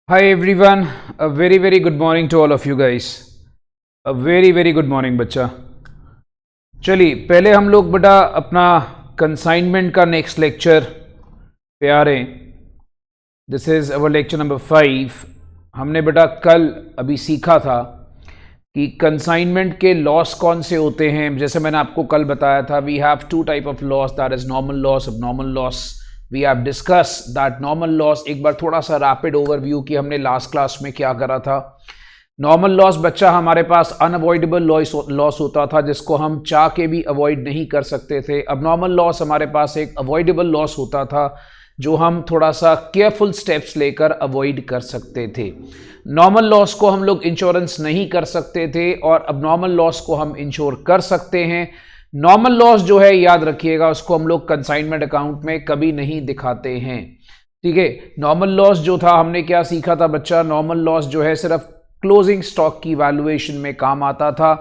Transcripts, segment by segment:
Hi everyone, a very good morning to all of you guys. A very good morning बच्चा. चलिए पहले हम लोग बेटा अपना कंसाइनमेंट का नेक्स्ट लेक्चर पे आ रहे हैं. This is our lecture number 5. हमने बेटा कल अभी सीखा था कि कंसाइनमेंट के लॉस कौन से होते हैं. जैसे मैंने आपको कल बताया था, we have two type of loss, that is normal loss, abnormal loss. We have discuss that normal loss. एक बार थोड़ा सा रैपिड ओवरव्यू कि हमने लास्ट क्लास में क्या करा था. नॉर्मल लॉस बच्चा हमारे पास अनअवॉइडेबल लॉस होता था जिसको हम चाह के भी अवॉइड नहीं कर सकते थे. अबनॉर्मल लॉस हमारे पास एक अवॉइडेबल लॉस होता था जो हम थोड़ा सा केयरफुल स्टेप्स लेकर अवॉइड कर सकते थे. नॉर्मल लॉस को हम लोग इंश्योरेंस नहीं कर सकते थे और अबनॉर्मल लॉस को हम इंश्योर कर सकते हैं. नॉर्मल लॉस जो है याद रखिएगा उसको हम लोग कंसाइनमेंट अकाउंट में कभी नहीं दिखाते हैं. ठीक है, नॉर्मल लॉस जो था हमने क्या सीखा था बच्चा. नॉर्मल लॉस जो है सिर्फ क्लोजिंग स्टॉक की वैल्यूएशन में काम आता था.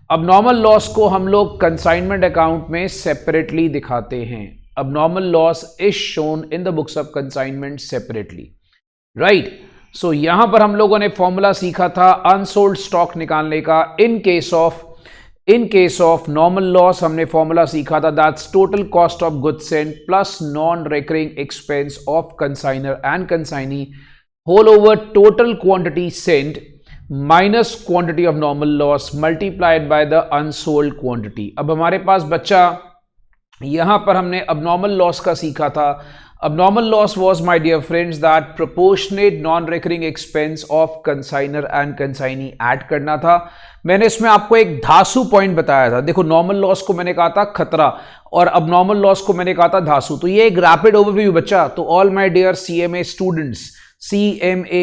अब नॉर्मल लॉस को हम लोग कंसाइनमेंट अकाउंट में सेपरेटली दिखाते हैं. अब normal loss is shown in the books of consignment separately. Right, so यहां पर हम लोगों ने फॉर्मूला सीखा था अनसोल्ड स्टॉक निकालने का. In case of normal loss हमने फॉर्मूला सीखा था that's total cost of goods sent plus non recurring expense of consignor and consignee whole over total quantity sent minus quantity of normal loss multiplied by the unsold quantity. अब हमारे पास बच्चा यहां पर हमने abnormal loss का सीखा था. Abnormal loss was my dear friends that proportionate non recurring expense of consignor and consignee add करना था. मैंने इसमें आपको एक धासु पॉइंट बताया था. देखो, नॉर्मल लॉस को मैंने कहा था खतरा और अबनॉर्मल लॉस को मैंने कहा था धासु. तो ये एक रैपिड ओवरव्यू बच्चा. तो all my dear CMA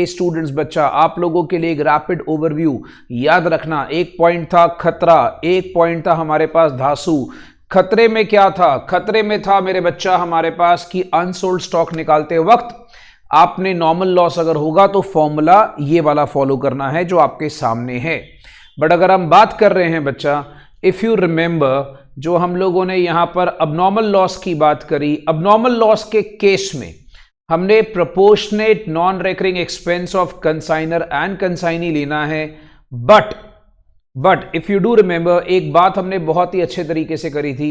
students बच्चा, आप लोगों के लिए एक रैपिड ओवरव्यू याद रखना. एक पॉइंट था खतरा, एक पॉइंट था हमारे पास धासु. खतरे में क्या था? खतरे में था मेरे बच्चा हमारे पास कि अनसोल्ड स्टॉक निकालते वक्त आपने नॉर्मल लॉस अगर होगा तो फॉर्मूला ये वाला फॉलो करना है जो आपके सामने है. बट अगर हम बात कर रहे हैं बच्चा, इफ यू रिमेंबर, जो हम लोगों ने यहां पर अबनॉर्मल लॉस की बात करी, अबनॉर्मल लॉस के केस में हमने proportionate non recurring expense of consignor and consignee लेना है. But if you do remember, एक बात हमने बहुत ही अच्छे तरीके से करी थी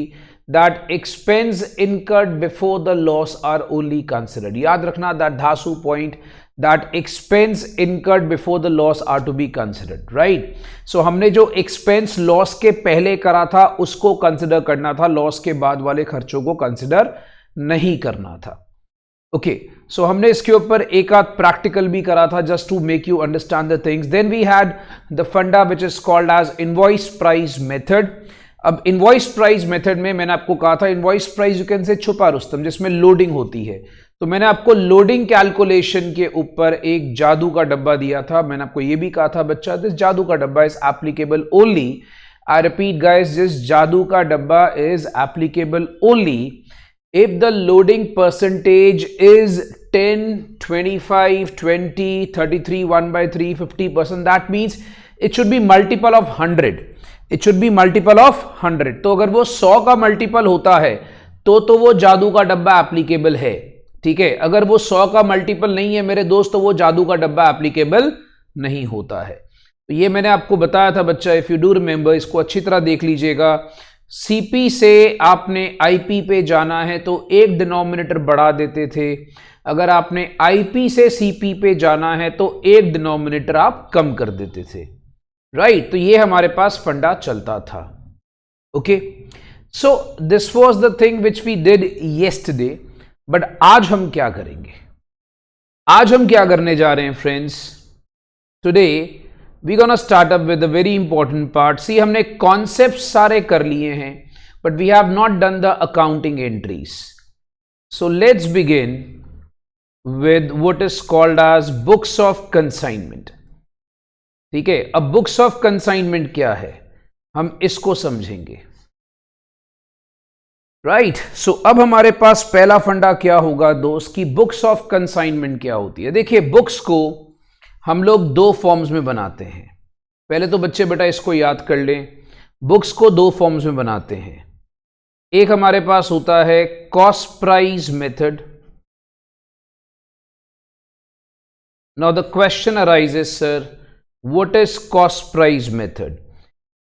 that expense incurred before the loss are only considered. याद रखना दैट धासु point, that expense incurred before the loss are to be considered. Right, so हमने जो एक्सपेंस लॉस के पहले करा था उसको कंसिडर करना था, लॉस के बाद वाले खर्चों को कंसिडर नहीं करना था. ओके, सो हमने इसके ऊपर एक आध प्रैक्टिकल भी करा था just to make you understand the things. Then we had the फंडा which is called as invoice price method. अब इनवॉइस प्राइस मेथड में मैंने आपको कहा था invoice price you can say छुपा रुस्तम, जिसमें लोडिंग होती है. तो मैंने आपको लोडिंग कैलकुलेशन के ऊपर एक जादू का डब्बा दिया था. मैंने आपको यह भी कहा था बच्चा दिस जादू का डब्बा is applicable only, I repeat guys, this जादू का डब्बा is applicable only if the loading percentage is 10, 25, 20, 33, 1 by 3, 50%, that means it should be multiple of 100. It should be multiple of 100. तो अगर वो 100 का मल्टीपल होता है तो वो जादू का डब्बा एप्लीकेबल है. ठीक है, अगर वो 100 का मल्टीपल नहीं है मेरे दोस्त तो वो जादू का डब्बा एप्लीकेबल नहीं होता है. तो ये मैंने आपको बताया था बच्चा. इफ यू डू रिमेंबर, इसको अच्छी तरह देख लीजिएगा. सीपी से आपने आईपी पे जाना है तो एक डिनोमिनेटर बढ़ा देते थे. अगर आपने आईपी से सीपी पे जाना है तो एक डिनोमिनेटर आप कम कर देते थे. राइट, तो ये हमारे पास फंडा चलता था. Okay, so this was the thing which we did yesterday. But आज हम क्या करेंगे? आज हम क्या करने जा रहे हैं friends? Today we're gonna start up with a very important part. See, हमने concepts सारे कर लिए हैं but we have not done the accounting entries. So let's begin with what is called as books of consignment. ठीक है, अब books of consignment क्या है हम इसको समझेंगे. राइट, सो अब हमारे पास पहला फंडा क्या होगा दोस्त की बुक्स ऑफ कंसाइनमेंट क्या होती है. देखिए, बुक्स को हम लोग दो फॉर्म्स में बनाते हैं. पहले तो बच्चे बेटा इसको याद कर लें, बुक्स को दो फॉर्म्स में बनाते हैं. एक हमारे पास होता है cost price method now the question arises sir, what is cost price method?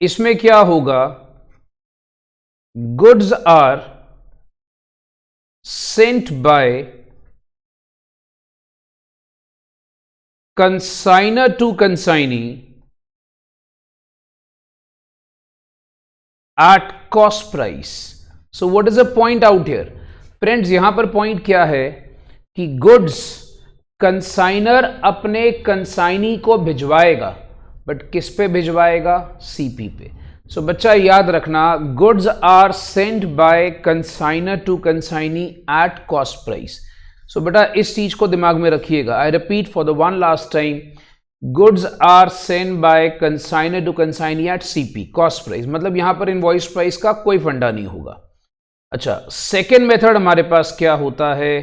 इसमें क्या होगा, goods are sent by consignor to consignee at cost price. So what is the point out here? Friends, यहां पर point क्या है कि goods consignor अपने consignee को भिजवाएगा, बट किस पे भिजवाएगा? सीपी पे. सो बच्चा याद रखना, goods are sent by consignor to consignee at cost price. So बेटा इस चीज को दिमाग में रखिएगा. I repeat for the one last time, goods are sent by consignor to consignee at CP cost price, मतलब यहां पर इनवॉइस प्राइस का कोई फंडा नहीं होगा. अच्छा, सेकेंड मेथड हमारे पास क्या होता है,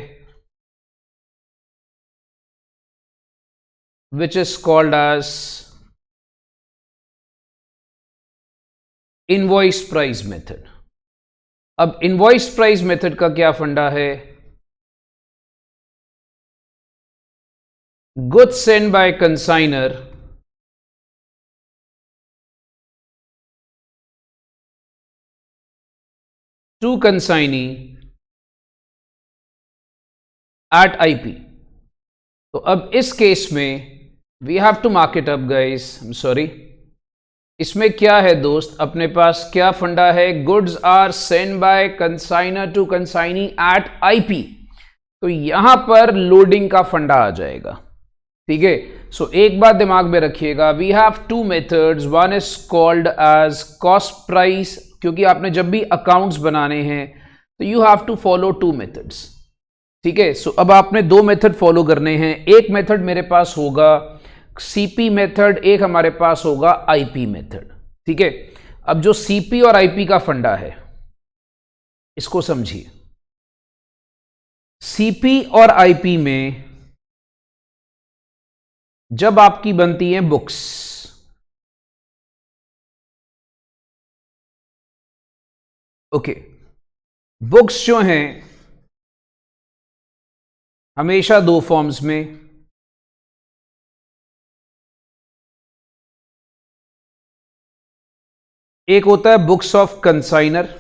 which is called as invoice price method. अब इनवॉइस प्राइस मेथड का क्या फंडा है, goods sent by consignor to consignee at IP. तो अब इस केस में we have to mark it up guys, I am sorry. इसमें क्या है दोस्त, अपने पास क्या फंडा है, goods are sent by consignor to consignee at IP. तो यहां पर लोडिंग का फंडा आ जाएगा. ठीक है. सो एक बात दिमाग में रखिएगा, we have two methods, one is called as cost price, क्योंकि आपने जब भी अकाउंट्स बनाने हैं तो you have to follow two methods. ठीक है. सो अब आपने दो मेथड फॉलो करने हैं. एक मेथड मेरे पास होगा सीपी मेथड, एक हमारे पास होगा आईपी मेथड. ठीक है. अब जो सीपी और आईपी का फंडा है इसको समझिए. सीपी और आईपी में जब आपकी बनती हैं बुक्स, ओके, बुक्स जो हैं हमेशा दो फॉर्म्स में, एक होता है books of consignor,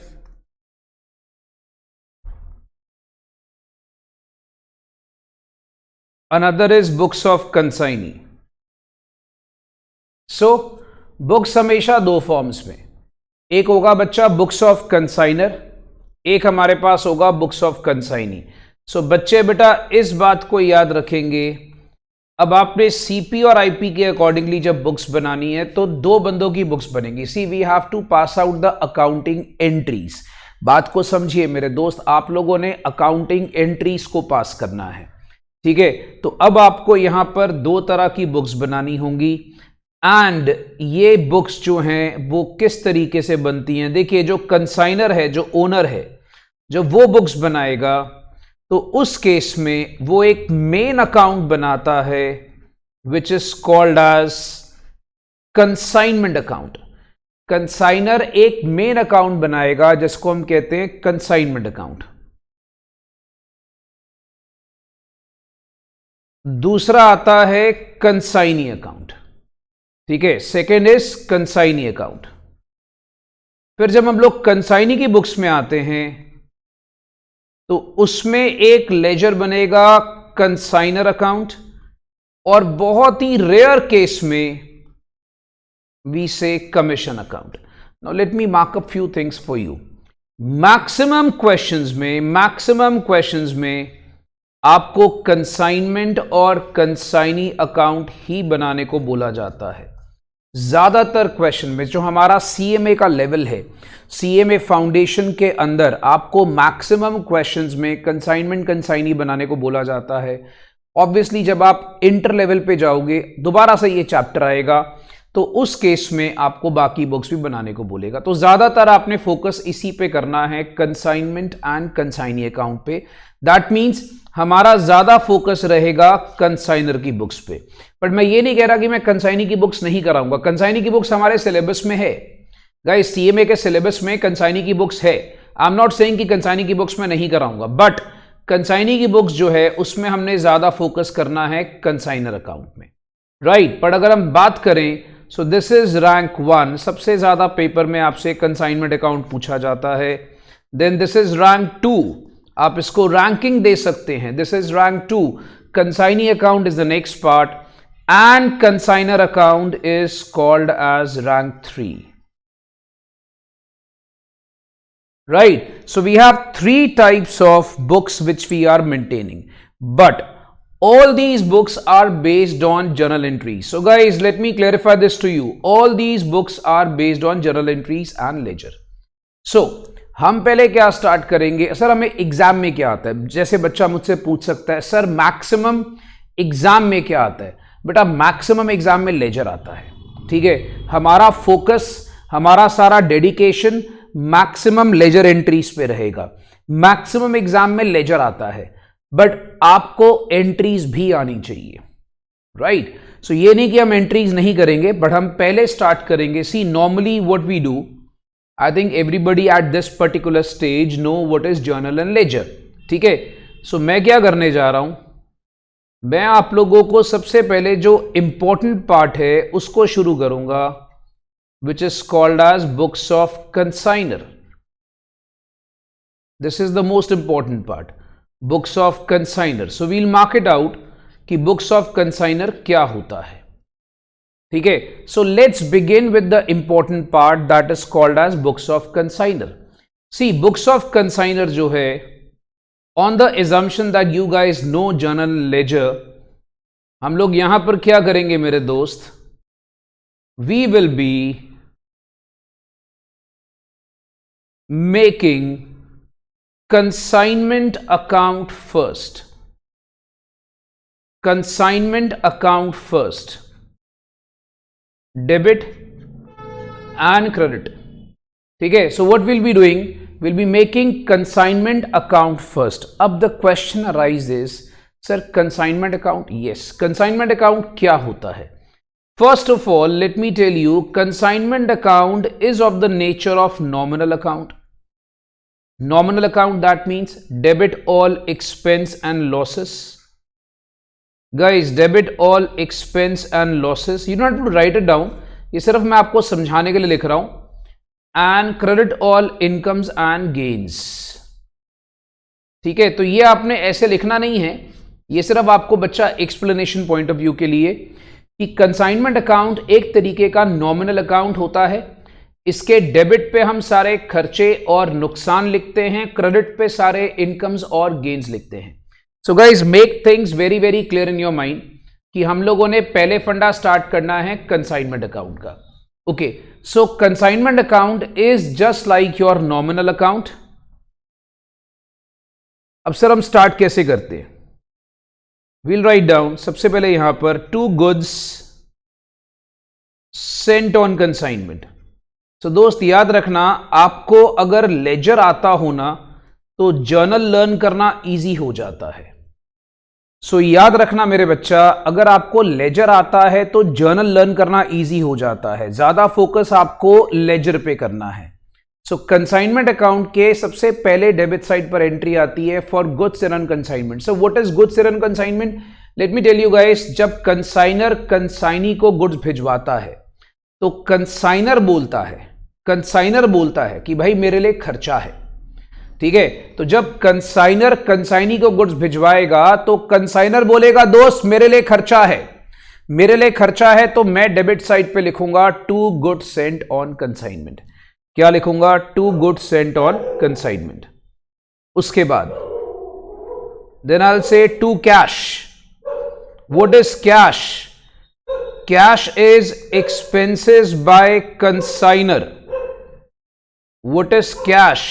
another is books of consignee. So books हमेशा दो फॉर्म्स में, एक होगा बच्चा बुक्स ऑफ कंसाइनर, एक हमारे पास होगा बुक्स ऑफ कंसाइनी. सो बच्चे बेटा इस बात को याद रखेंगे. अब आपने सीपी और आईपी के अकॉर्डिंगली जब बुक्स बनानी है तो दो बंदों की बुक्स बनेंगी. See we have to pass out the accounting entries. बात को समझिए मेरे दोस्त, आप लोगों ने अकाउंटिंग एंट्रीज को पास करना है. ठीक है. तो अब आपको यहां पर दो तरह की बुक्स बनानी होंगी, एंड ये बुक्स जो हैं वो किस तरीके से बनती हैं. देखिए, जो कंसाइनर है, जो ओनर है, जब वो बुक्स बनाएगा तो उस केस में वो एक मेन अकाउंट बनाता है which is called as consignment account. Consignor एक मेन अकाउंट बनाएगा जिसको हम कहते हैं कंसाइनमेंट अकाउंट. दूसरा आता है कंसाइनी अकाउंट. ठीक है. Second is consignee account. फिर जब हम लोग कंसाइनी की बुक्स में आते हैं तो उसमें एक लेजर बनेगा कंसाइनर अकाउंट, और बहुत ही रेयर केस में वी से commission account. Now let me mark up few things for you. Maximum questions में आपको कंसाइनमेंट और कंसाइनी अकाउंट ही बनाने को बोला जाता है. ज्यादातर क्वेश्चन में जो हमारा सीएमए का लेवल है, सीएमए फाउंडेशन के अंदर आपको मैक्सिमम क्वेश्चंस में कंसाइनमेंट कंसाइनी बनाने को बोला जाता है. ऑब्वियसली जब आप इंटर लेवल पे जाओगे, दोबारा से ये चैप्टर आएगा, तो उस केस में आपको बाकी बुक्स भी बनाने को बोलेगा. तो ज्यादातर आपने फोकस इसी पे करना है, कंसाइनमेंट एंड कंसाइनी अकाउंट पे. दैट मीन्स हमारा ज्यादा फोकस रहेगा कंसाइनर की बुक्स पे. बट मैं ये नहीं कह रहा कि मैं कंसाइनी की बुक्स नहीं कराऊंगा. कंसाइनी की बुक्स हमारे सिलेबस में है गाइस, सीएमए के सिलेबस में कंसाइनी की बुक्स है. आई एम नॉट सेइंग कि कंसाइनी की बुक्स में नहीं कराऊंगा, बट कंसाइनी की बुक्स जो है उसमें हमने ज्यादा फोकस करना है कंसाइनर अकाउंट में, राइट। बट अगर हम बात करें, सो दिस इज रैंक 1, सबसे ज्यादा पेपर में आपसे कंसाइनमेंट अकाउंट पूछा जाता है। देन दिस इज रैंक 2, आप इसको रैंकिंग दे सकते हैं, this is rank 2, consignee account is the next part, and consignor account is called as rank 3, right? So we have 3 types of books which we are maintaining, but all these books are based on journal entries. So guys, let me clarify this to you. All these books are based on journal entries and ledger. So हम पहले क्या start करेंगे, sir हमें exam में क्या आता है? जैसे बच्चा मुझसे पूछ सकता है, सर मैक्सिमम एग्जाम में क्या आता है? बेटा मैक्सिमम एग्जाम में लेजर आता है, ठीक है। हमारा फोकस, हमारा सारा डेडिकेशन मैक्सिमम लेजर एंट्रीज पे रहेगा। मैक्सिमम एग्जाम में लेजर आता है, बट आपको एंट्रीज भी आनी चाहिए, राइट। सो ये नहीं कि हम एंट्रीज नहीं करेंगे, बट हम पहले स्टार्ट करेंगे। See normally what we do, I think everybody at this particular stage know what is journal and ledger, ठीक है। सो मैं क्या करने जा रहा हूं, मैं आप लोगों को सबसे पहले जो इंपॉर्टेंट पार्ट है उसको शुरू करूंगा, which is called as books of consignor. This is the most important part, books of consignor. So we'll mark it out कि books of consignor क्या होता है, ठीक है। So let's begin with the important part that is called as books of consignor. See, books of consignor जो है, on the assumption that you guys know journal ledger, हम लोग यहां पर क्या करेंगे मेरे दोस्त, we will be making consignment account first, consignment account first, debit and credit, ठीक है। so what we'll be doing, we'll be making consignment account first. अब the question arises, sir consignment account, yes, consignment account क्या होता है? First of all, let me tell you, consignment account is of the nature of nominal account. Nominal account, that means debit all expense and losses. Guys, debit all expense and losses. You don't have to write it down. ये सिर्फ मैं आपको समझाने के लिए लिख रहा हूं. And credit all incomes and gains. ठीक है, तो ये आपने ऐसे लिखना नहीं है. ये सिर्फ आपको बच्चा एक्सप्लेनेशन पॉइंट ऑफ व्यू के लिए कि कंसाइनमेंट अकाउंट एक तरीके का नॉमिनल अकाउंट होता है. इसके डेबिट पे हम सारे खर्चे और नुकसान लिखते हैं, क्रेडिट पे सारे इनकम्स और गेन्स लिखते हैं. So guys make things very very clear in your mind कि हम लोगों ने पहले फंडा स्टार्ट करना है कंसाइनमेंट अकाउंट का. Okay, so consignment account is just like your nominal account. अब सर हम स्टार्ट कैसे करते हैं? We'll write down सबसे पहले यहां पर to goods sent on consignment. तो दोस्त याद रखना, आपको अगर लेजर आता हो ना तो जर्नल लर्न करना इजी हो जाता है. सो याद रखना मेरे बच्चा, अगर आपको लेजर आता है तो जर्नल लर्न करना इजी हो जाता है. ज्यादा फोकस आपको लेजर पे करना है. सो कंसाइनमेंट अकाउंट के सबसे पहले डेबिट साइड पर एंट्री आती है for goods and on consignment. So what is goods and on consignment? Let me tell you guys, जब कंसाइनर कंसाइनी को गुड्स भिजवाता है तो कंसाइनर बोलता है कि भाई मेरे लिए खर्चा है. ठीक है, तो जब कंसाइनर कंसाइनी को गुड्स भिजवाएगा तो कंसाइनर बोलेगा दोस्त मेरे लिए खर्चा है, तो मैं डेबिट साइड पे लिखूंगा to goods sent on consignment. क्या लिखूंगा? To goods sent on consignment. उसके बाद then I will say to cash. What is cash? Cash is expenses by consignor. What is cash?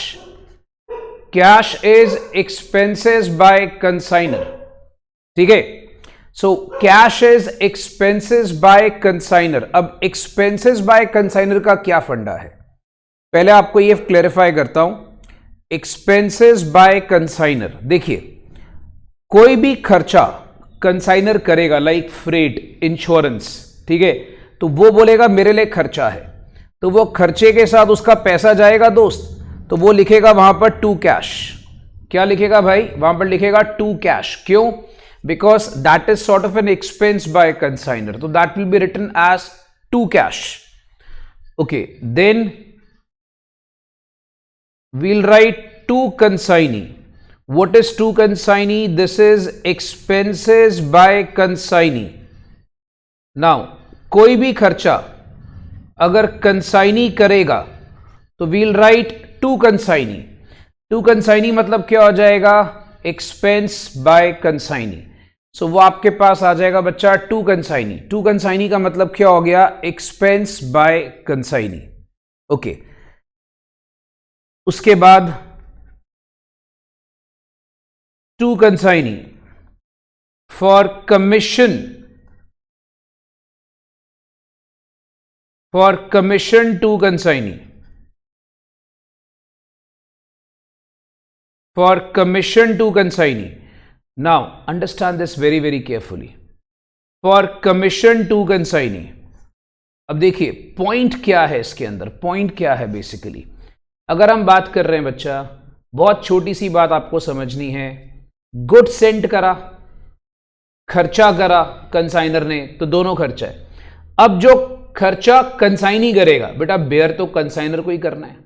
Cash is expenses by consignor. ठीक है, so cash is expenses by consignor. अब expenses by consignor का क्या फंडा है? पहले आपको ये क्लेरिफाई करता हूं. एक्सपेंसेस बाय कंसाइनर, देखिए कोई भी खर्चा कंसाइनर करेगा लाइक फ्रेट, इंश्योरेंस, ठीक है, तो वो बोलेगा मेरे लिए खर्चा है, तो वो खर्चे के साथ उसका पैसा जाएगा दोस्त, तो वो लिखेगा वहां पर टू कैश. क्या लिखेगा भाई, वहां पर लिखेगा टू कैश। क्यों? Because that is sort of an expense by consignor, तो that will be written as to cash. Okay, then we'll write to consignee. What is to consignee? This is expenses by consignee. Now कोई भी खर्चा अगर consignee करेगा तो we'll write to consignee. to consignee मतलब क्या हो जाएगा, expense by consignee. So वो आपके पास आ जाएगा बच्चा to consignee. to consignee का मतलब क्या हो गया, expense by consignee. Okay. उसके बाद to consignee for commission to consignee, for commission to consignee. Now understand this very very carefully. For commission to consignee, अब देखिए पॉइंट क्या है इसके अंदर, पॉइंट क्या है बेसिकली। अगर हम बात कर रहे हैं बच्चा, बहुत छोटी सी बात आपको समझनी है, गुड सेंड करा, खर्चा करा कंसाइनर ने, तो दोनों खर्चा है। अब जो खर्चा कंसाइनी करेगा बेटा, बेयर तो कंसाइनर को ही करना है।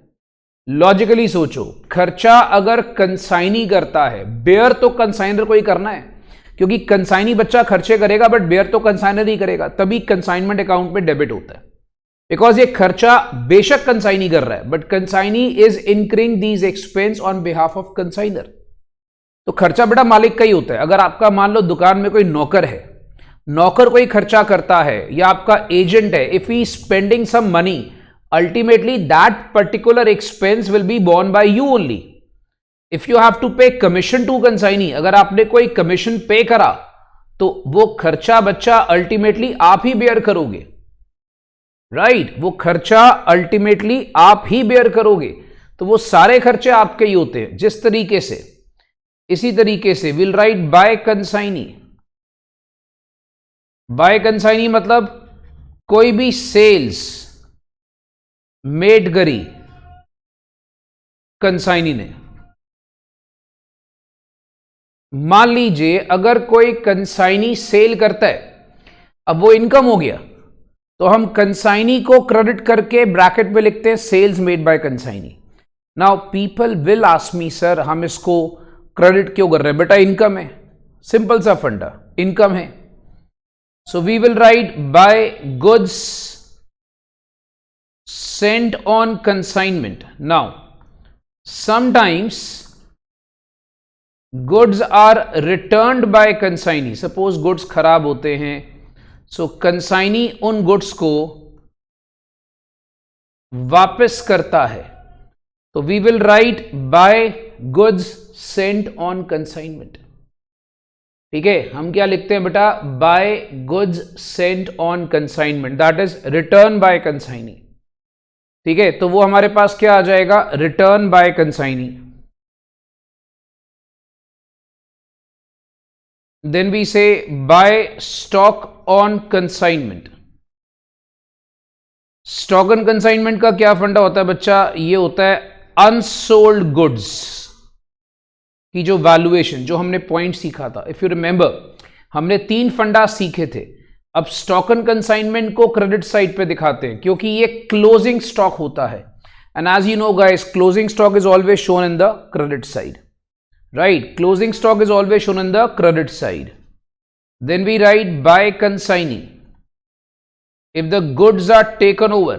लॉजिकली सोचो, खर्चा अगर कंसाइनी करता है, बेयर तो कंसाइनर को ही करना है, क्योंकि कंसाइनी बच्चा खर्चे करेगा बट बेयर तो कंसाइनर ही करेगा, तभी कंसाइनमेंट अकाउंट में डेबिट होता है। बिकॉज ये खर्चा बेशक कंसाइनी कर रहा है but consignee is incurring these expense on behalf of consignor. तो खर्चा बेटा मालिक का ही होता है। अगर आपका मान लो दुकान में कोई नौकर है, नौकर कोई खर्चा करता है, या आपका एजेंट है, if he spending some money, ultimately that particular expense will be borne by you only. If you have to pay commission to consignee, अगर आपने कोई कमीशन पे करा तो वो खर्चा बच्चा अल्टीमेटली आप ही बेयर करोगे, राइट वो खर्चा अल्टीमेटली आप ही बेयर करोगे। तो वो सारे खर्चे आपके ही होते हैं। जिस तरीके से, इसी तरीके से will write bye consignee. Bye consignee मतलब कोई भी सेल्स मेड करी कंसाइनी ने, मान लीजिए अगर कोई कंसाइनी सेल करता है, अब वो इनकम हो गया, तो हम कंसाइनी को क्रेडिट करके ब्रैकेट में लिखते हैं sales made by consignee. Now people will ask me, sir हम इसको क्रेडिट क्यों कर रहे हैं? बेटा इनकम है, सिंपल सा फंडा, इनकम है। So we will write by goods sent on consignment. Now sometimes goods are returned by consignee. Suppose goods खराब होते हैं, सो कंसाइनी उन गुड्स को वापस करता है, तो we will write by goods sent on consignment. ठीक है, हम क्या लिखते हैं बेटा, by goods sent on consignment, that is return by consignee. ठीक है, तो वो हमारे पास क्या आ जाएगा, return by consignee. Then we say buy stock on consignment. Stock on consignment का क्या फंडा होता है बच्चा? ये होता है अनसोल्ड गुड्स की जो वैल्यूएशन, जो हमने पॉइंट सीखा था। इफ यू रिमेंबर, हमने 3 फंडा सीखे थे। अब स्टॉक ऑन कंसाइनमेंट को क्रेडिट साइड पे दिखाते हैं, क्योंकि ये क्लोजिंग स्टॉक होता है, and as you know guys, closing stock is always shown in the credit side. Right, closing stock is always shown on the credit side. Then we write by consignee. If the goods are taken over,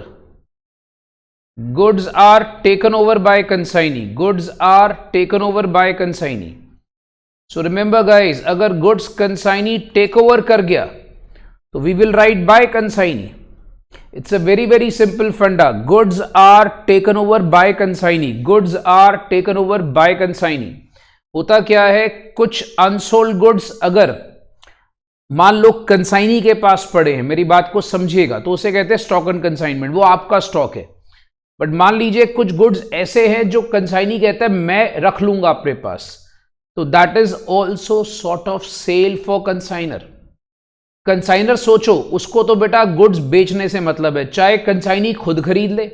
goods are taken over by consignee, goods are taken over by consignee. So remember guys, अगर goods consignee take over कर गया, तो we will write by consignee. It's a very very simple funda. Goods are taken over by consignee. Goods are taken over by consignee. होता क्या है, कुछ unsold goods अगर मान लो कंसाइनी के पास पड़े हैं, मेरी बात को समझिएगा, तो उसे कहते हैं स्टॉक ऑन कंसाइनमेंट, वो आपका स्टॉक है। बट मान लीजिए कुछ गुड्स ऐसे हैं जो कंसाइनी कहता है मैं रख लूंगा अपने पास, तो that is also sort of sale for consignor. Consignor सोचो, उसको तो बेटा गुड्स बेचने से मतलब है, चाहे कंसाइनी खुद खरीद ले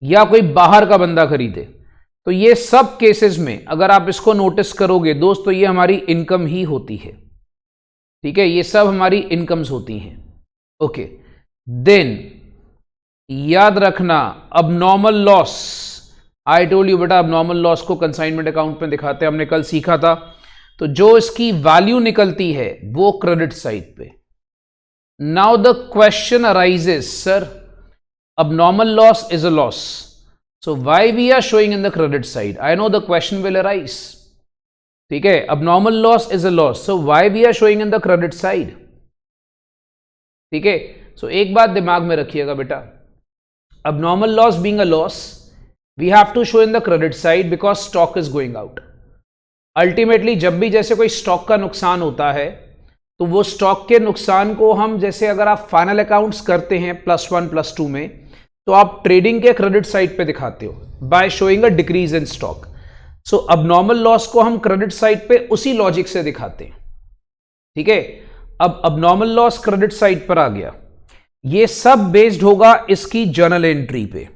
या कोई बाहर का बंदा खरीदे, तो ये सब केसेस में अगर आप इसको नोटिस करोगे दोस्त, तो ये हमारी इनकम ही होती है। ठीक है, ये सब हमारी इनकम्स होती हैं। ओके, देन याद रखना abnormal loss, I told you बेटा अबनॉर्मल लॉस को कंसाइनमेंट अकाउंट में दिखाते हैं, हमने कल सीखा था। तो जो इसकी वैल्यू निकलती है वो क्रेडिट साइड पे। Now the question arises, sir abnormal loss is a loss, so why we are showing in the credit side? I know the question will arise. ठीक है, abnormal loss is a loss, so why we are showing in the credit side? ठीक है, so एक बात दिमाग में रखिएगा बेटा, abnormal loss being a loss, we have to show in the credit side because stock is going out. Ultimately जब भी जैसे कोई स्टॉक का नुकसान होता है तो वो स्टॉक के नुकसान को हम, जैसे अगर आप फाइनल अकाउंट्स करते हैं +1 +2 में, तो आप ट्रेडिंग के क्रेडिट साइड पे दिखाते हो by showing a decrease in stock. So abnormal loss को हम क्रेडिट साइड पे उसी लॉजिक से दिखाते हैं। ठीक है, अब अबनॉर्मल लॉस क्रेडिट साइड पर आ गया, ये सब बेस्ड होगा इसकी जर्नल एंट्री पे।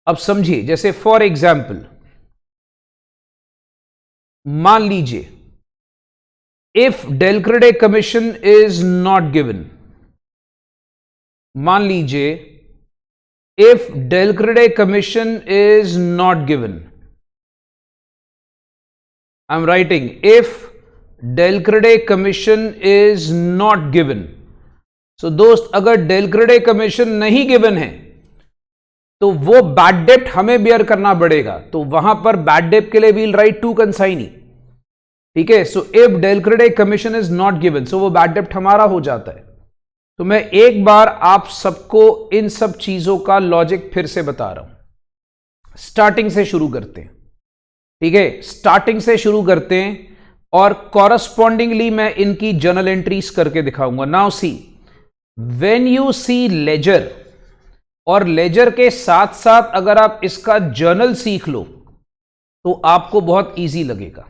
अब समझिए, जैसे फॉर एग्जाम्पल मान लीजिए if del credit commission is not given, मान लीजिए if del credit commission is not given, I'm writing if del credit commission is not given, so दोस्त अगर del credit commission नहीं given है तो वो बैड डेप्ट हमें बेयर करना पड़ेगा, तो वहां पर बैड डेप्ट के लिए वील राइट टू कंसाइनी। ठीक है, so if del credere commission is not given, so वो बैड डेप्ट हमारा हो जाता है। तो मैं एक बार आप सबको इन सब चीजों का लॉजिक फिर से बता रहा हूं। स्टार्टिंग से शुरू करते हैं। ठीक है, स्टार्टिंग से शुरू करते हैं और कॉरस्पॉन्डिंगली मैं इनकी जर्नल एंट्रीज करके दिखाऊंगा। Now see, when you see ledger, और लेजर के साथ साथ अगर आप इसका जर्नल सीख लो तो आपको बहुत इजी लगेगा।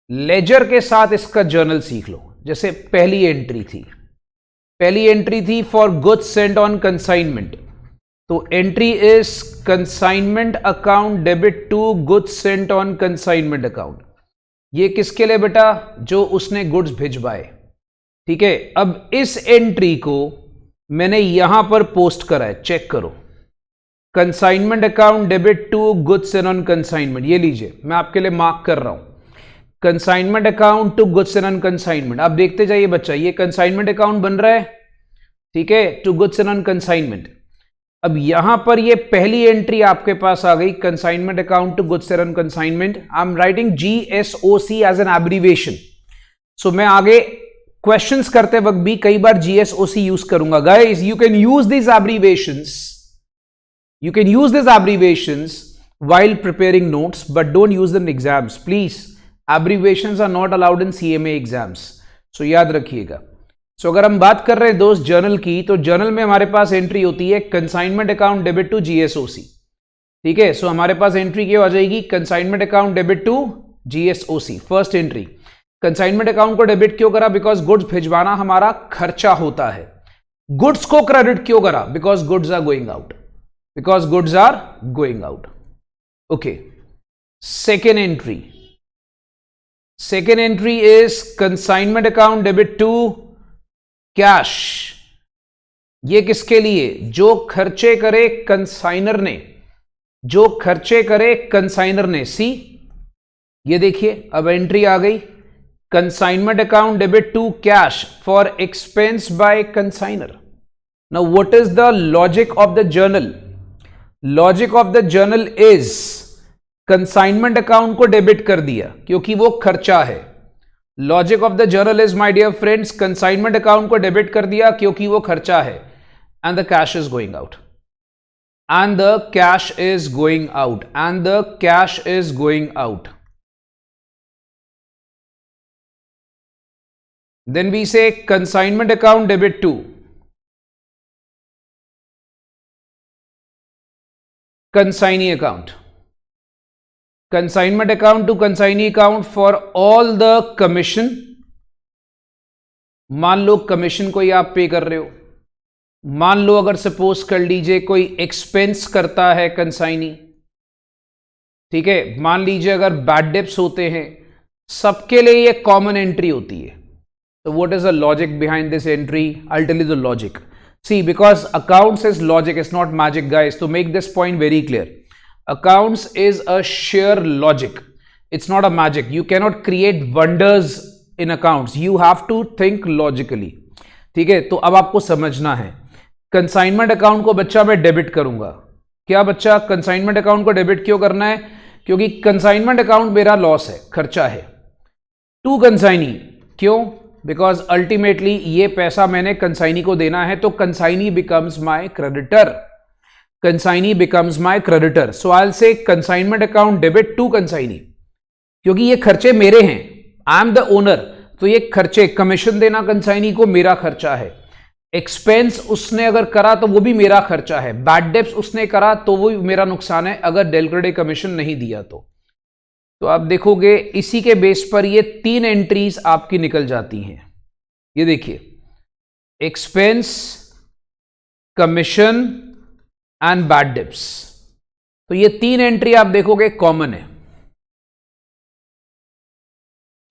लेजर के साथ इसका जर्नल सीख लो। जैसे पहली एंट्री थी for goods sent on consignment, तो entry is consignment account debit to goods sent on consignment account. ये किसके लिए बेटा? जो उसने गुड्स भिजवाए। ठीक है, अब इस एंट्री को मैंने यहां पर पोस्ट करा है, चेक करो। Consignment account debit to goods sent on consignment, ये लीजिए मैं आपके लिए मार्क कर रहा हूं। Consignment account to goods and on consignment. आप देखते जाइए बच्चा, ये कंसाइनमेंट अकाउंट बन रहा है। ठीक है, to goods and on consignment. अब यहां पर ये पहली एंट्री आपके पास आ गई, consignment account to goods and on consignment. I am writing GSOC as an abbreviation. So मैं आगे क्वेश्चंस करते वक्त भी कई बार GSOC यूज करूंगा। Guys, you can use this abbreviations while preparing notes, but don't use them in exams, please. Abbreviations are not allowed in CMA exams, so याद रखिएगा। सो अगर हम बात कर रहे हैं दोस्त जर्नल की, तो जर्नल में हमारे पास एंट्री होती है consignment account debit to GSOC। ठीक है, सो हमारे पास एंट्री क्या आ जाएगी? Consignment account debit to GSOC, first entry. Consignment account को डेबिट क्यों करा? बिकॉज गुड्स भिजवाना हमारा खर्चा होता है। गुड्स को क्रेडिट क्यों करा? Because goods are going out. Okay, second entry is consignment account debit to cash। ये किसके लिए? जो खर्चे करे कंसाइनर ने। सी, ये देखिए अब एंट्री आ गई, consignment account debit to cash for expense by consignor। now what is the logic of the journal? Logic of the journal is consignment account को डेबिट कर दिया क्योंकि वो खर्चा है। Logic of the journal is my dear friends, consignment account को debit कर दिया क्योंकि वो खर्चा है, and the cash is going out, then we say consignment account debit to consignee account. Consignment account to consignee account for all the commission. मान लो commission कोई आप पे कर रहे हो, मान लो अगर सपोज कर लीजिए कोई एक्सपेंस करता है कंसाइनी, ठीक है, मान लीजिए अगर बैड डेब्ट्स होते हैं, सबके लिए ये कॉमन एंट्री होती है. तो what is the logic behind this entry? I will tell you the logic. See, because accounts is logic, it's not magic, guys. To make this point very clear, accounts is a sheer logic. It's not a magic. You cannot create wonders in accounts. You have to think logically. ठीक है, तो अब आपको समझना है. Consignment account को बच्चा मैं डेबिट करूंगा. क्या बच्चा? कंसाइनमेंट अकाउंट को डेबिट क्यों करना है? क्योंकि कंसाइनमेंट अकाउंट मेरा लॉस है, खर्चा है. टू कंसाइनी, क्यों? बिकॉज अल्टीमेटली ये पैसा मैंने कंसाइनी को देना है, तो consignee becomes my creditor. Consignee becomes my creditor. So I will say consignment account debit to consignee, क्योंकि ये खर्चे मेरे हैं. आई एम द ओनर, तो ये खर्चे, कमीशन देना कंसाइनी को मेरा खर्चा है. एक्सपेंस उसने अगर करा तो वो भी मेरा खर्चा है. बैड डेब्ट्स उसने करा तो वो भी मेरा नुकसान है अगर डेलक्रेडे कमीशन नहीं दिया तो आप देखोगे इसी के बेस पर ये 3 एंट्रीज आपकी निकल जाती हैं. ये देखिए, expense, commission and bad debts. तो ये 3 एंट्री आप देखोगे कॉमन है.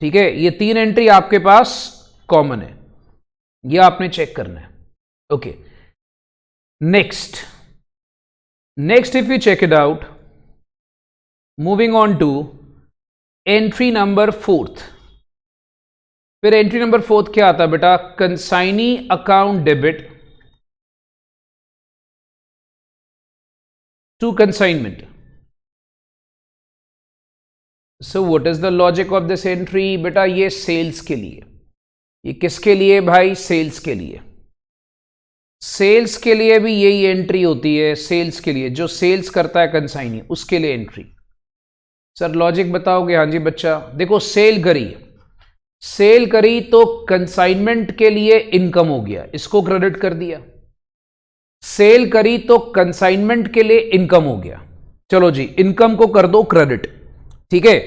ठीक है, ये 3 एंट्री आपके पास कॉमन है, ये आपने चेक करना है. Okay, next if you check it out, moving on to entry number 4. फिर एंट्री नंबर 4 क्या आता है बेटा? Consignee account debit to consignment. So what is the logic of this entry? बेटा ये सेल्स के लिए. ये किसके लिए भाई? सेल्स के लिए. सेल्स के लिए भी यही एंट्री होती है. सेल्स के लिए, जो सेल्स करता है कंसाइनी, उसके लिए एंट्री. सर लॉजिक बताओगे? हाँ जी बच्चा, देखो सेल करी तो कंसाइनमेंट के लिए इनकम हो गया, इसको क्रेडिट कर दिया. सेल करी तो कंसाइनमेंट के लिए इनकम हो गया. चलो जी, इनकम को कर दो क्रेडिट. ठीक है,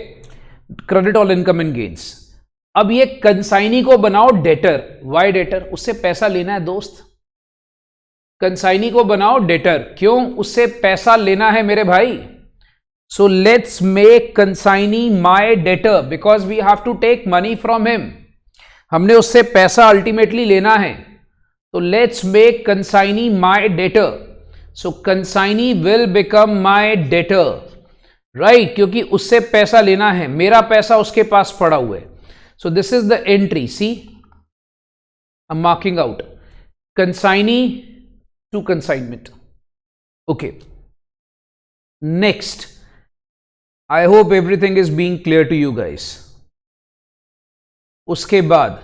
credit all income and gains. अब ये कंसाइनी को बनाओ डेटर. Y debtor? उससे पैसा लेना है दोस्त. कंसाइनी को बनाओ डेटर. क्यों? उससे पैसा लेना है मेरे भाई. So let's make consignee my debtor because we have to take money from him. हमने उससे पैसा अल्टीमेटली लेना है, तो let's make consignee my debtor. So consignee will become my debtor, right? क्योंकि उससे पैसा लेना है, मेरा पैसा उसके पास पड़ा हुआ है. So this is the entry. See, I'm marking out consignee to consignment. Okay. Next. I hope everything is being clear to you guys. उसके बाद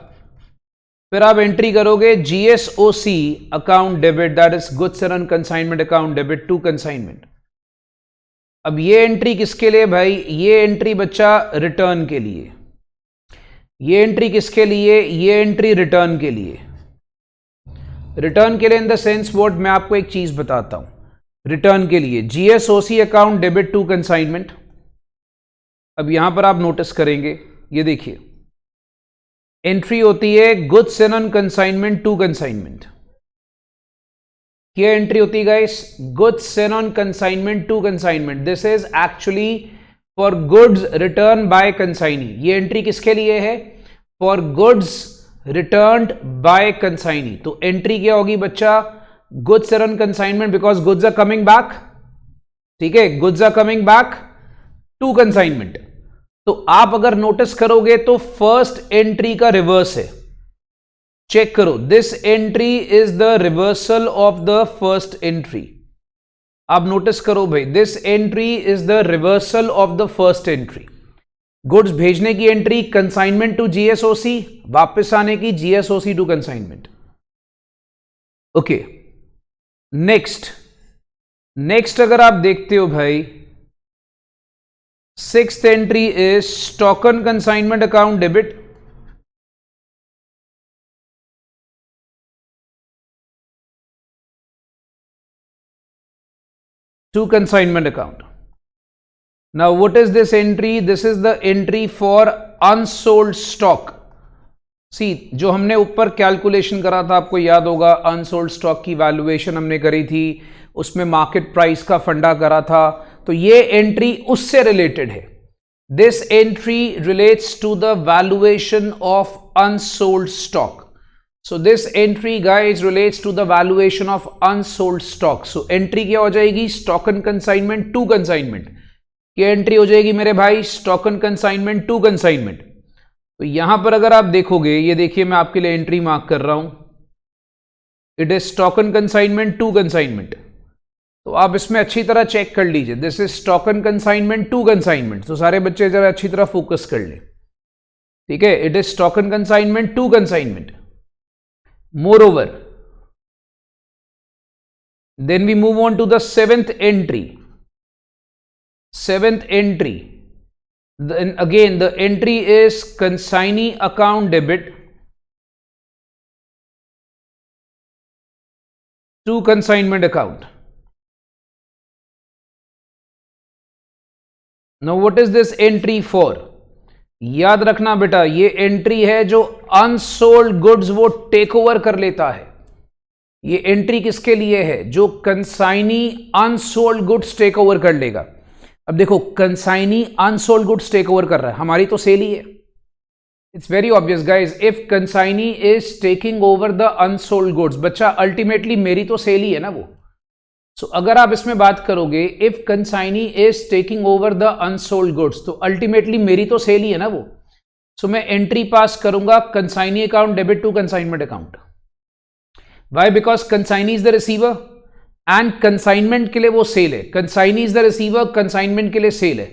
फिर आप एंट्री करोगे GSOC account debit, that is goods and consignment account debit to consignment. अब ये entry किसके लिए भाई? ये एंट्री बच्चा रिटर्न के लिए. ये एंट्री किसके लिए? ये एंट्री रिटर्न के लिए. रिटर्न के लिए इन द सेंस व्हाट, मैं आपको एक चीज बताता हूं. रिटर्न के लिए GSOC account debit to consignment. अब यहां पर आप नोटिस करेंगे, ये देखिए एंट्री होती है goods and on consignment to consignment. क्या एंट्री होती है guys? Goods and on consignment to consignment. This is actually for goods return by consignee. ये एंट्री किसके लिए है? For goods returned by consignee. तो एंट्री क्या होगी बच्चा? Goods and on consignment, because goods are coming back. ठीक है, goods are coming back to consignment. तो आप अगर नोटिस करोगे तो फर्स्ट एंट्री का रिवर्स है. चेक करो, this entry is the reversal of the first entry. आप नोटिस करो भाई, this entry is the reversal of the first entry. Goods भेजने की एंट्री कंसाइनमेंट टू GSOC, वापस आने की GSOC to consignment. Okay, next अगर आप देखते हो भाई, 6th entry is stock on consignment account debit to consignment account. Now what is this entry? This is the entry for unsold stock. See, जो हमने ऊपर कैलकुलेशन करा था, आपको याद होगा, अनसोल्ड स्टॉक की वैल्यूएशन हमने करी थी, उसमें मार्केट प्राइस का फंडा करा था. तो ये एंट्री उससे रिलेटेड है. This entry relates to the valuation of unsold stock. So this entry guys relates to the valuation of unsold stock. So entry क्या हो जाएगी? Stock on consignment to consignment. क्या एंट्री हो जाएगी मेरे भाई? Stock on consignment to consignment. तो यहां पर अगर आप देखोगे, ये देखिए मैं आपके लिए एंट्री मार्क कर रहा हूं. It is stock on consignment to consignment. तो आप इसमें अच्छी तरह चेक कर लीजिए. This is stock on consignment to consignment. तो सारे बच्चे जरा अच्छी तरह फोकस कर ले. ठीक है, it is stock on consignment to consignment. Moreover, then we move on to the seventh entry. Seventh entry. Then again, the entry is consignee account debit to consignment account. Now, what is this entry for? याद रखना बेटा, ये entry है जो unsold goods वो take over कर लेता है. ये एंट्री किसके लिए है? जो consignee unsold goods take over कर लेगा. अब देखो, consignee unsold goods take over कर रहा है, हमारी तो सेल ही है. It's very obvious guys, if consignee is taking over the unsold goods, बच्चा अल्टीमेटली मेरी तो सेल ही है ना वो. सो अगर आप इसमें बात करोगे, if consignee is taking over the unsold goods, तो अल्टीमेटली मेरी तो सेल ही है ना वो. सो मैं एंट्री पास करूंगा consignee account debit to consignment account. Why? Because consignee is the receiver and consignment के लिए वो सेल है. Consignee is the receiver, consignment के लिए सेल है.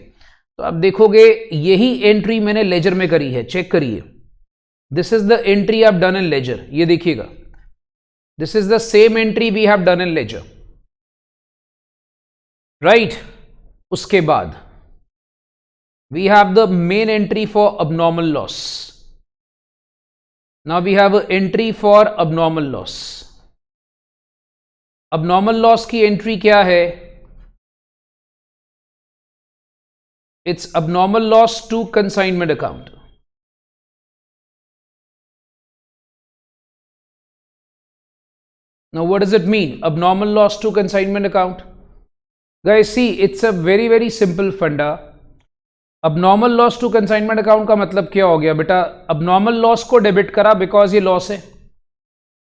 तो आप देखोगे यही एंट्री मैंने लेजर में करी है. चेक करिए, this is the entry I have done in ledger. ये देखिएगा, this is the same entry we have done in ledger. Right. उसके बाद we have the main entry for abnormal loss. Now we have entry for abnormal loss. Abnormal loss की entry क्या है? It's abnormal loss to consignment account. Now what does it mean, abnormal loss to consignment account? Guys, see, it's a very simple फंडा. abnormal loss to consignment account का मतलब क्या हो गया बेटा? abnormal loss को डेबिट करा बिकॉज ये लॉस है,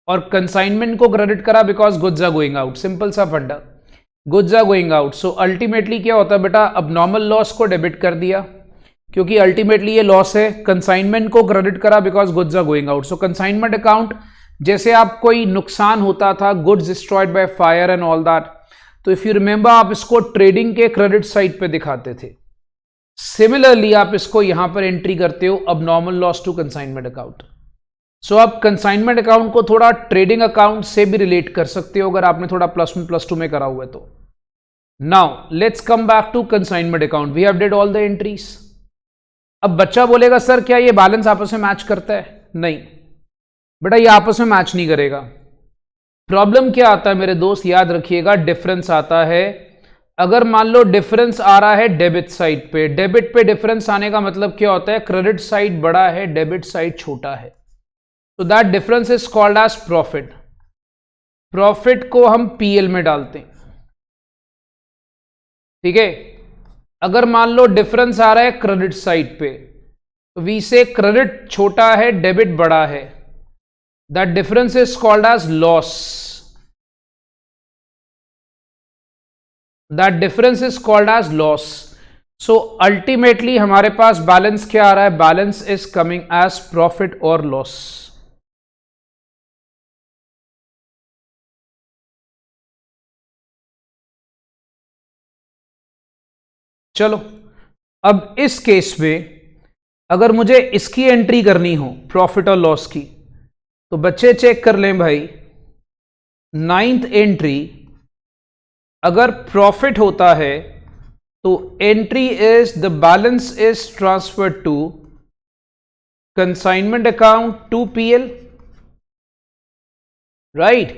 और कंसाइनमेंट को क्रेडिट करा because goods are going out. Simple सा फंडा, goods are going out. So ultimately क्या होता है बेटा? abnormal loss को डेबिट कर दिया क्योंकि अल्टीमेटली ये लॉस है. कंसाइनमेंट को क्रेडिट करा because goods are going out. So consignment account, जैसे आप कोई नुकसान होता था, goods destroyed by fire and all that, तो इफ यू रिमेंबर आप इसको ट्रेडिंग के क्रेडिट साइड पे दिखाते थे. सिमिलरली आप इसको यहां पर एंट्री करते हो abnormal loss to consignment account. So आप कंसाइनमेंट अकाउंट को थोड़ा ट्रेडिंग अकाउंट से भी रिलेट कर सकते हो अगर आपने थोड़ा +1 +2 में करा हुआ है तो. Now let's come back to consignment account. We have did all the entries. अब बच्चा बोलेगा सर क्या ये बैलेंस आपस में मैच करता है? नहीं बेटा, ये आपस में मैच नहीं करेगा. प्रॉब्लम क्या आता है मेरे दोस्त? याद रखिएगा, डिफरेंस आता है. अगर मान लो डिफरेंस आ रहा है डेबिट साइड पे, डेबिट पे डिफरेंस आने का मतलब क्या होता है? क्रेडिट साइड बड़ा है, डेबिट साइड छोटा है. तो that difference is called as profit. Profit को हम पीएल में डालते हैं. ठीक है. अगर मान लो डिफरेंस आ रहा है क्रेडिट साइड पे, तो वी से क्रेडिट छोटा है, डेबिट बड़ा है. That difference is called as loss. That difference is called as loss. So ultimately हमारे पास बैलेंस क्या आ रहा है? Balance is coming as profit और लॉस. चलो, अब इस केस में अगर मुझे इसकी एंट्री करनी हो प्रॉफिट और लॉस की, तो बच्चे चेक कर लें भाई. 9th एंट्री अगर प्रॉफिट होता है तो entry is the balance is transferred to consignment account to PL. Right.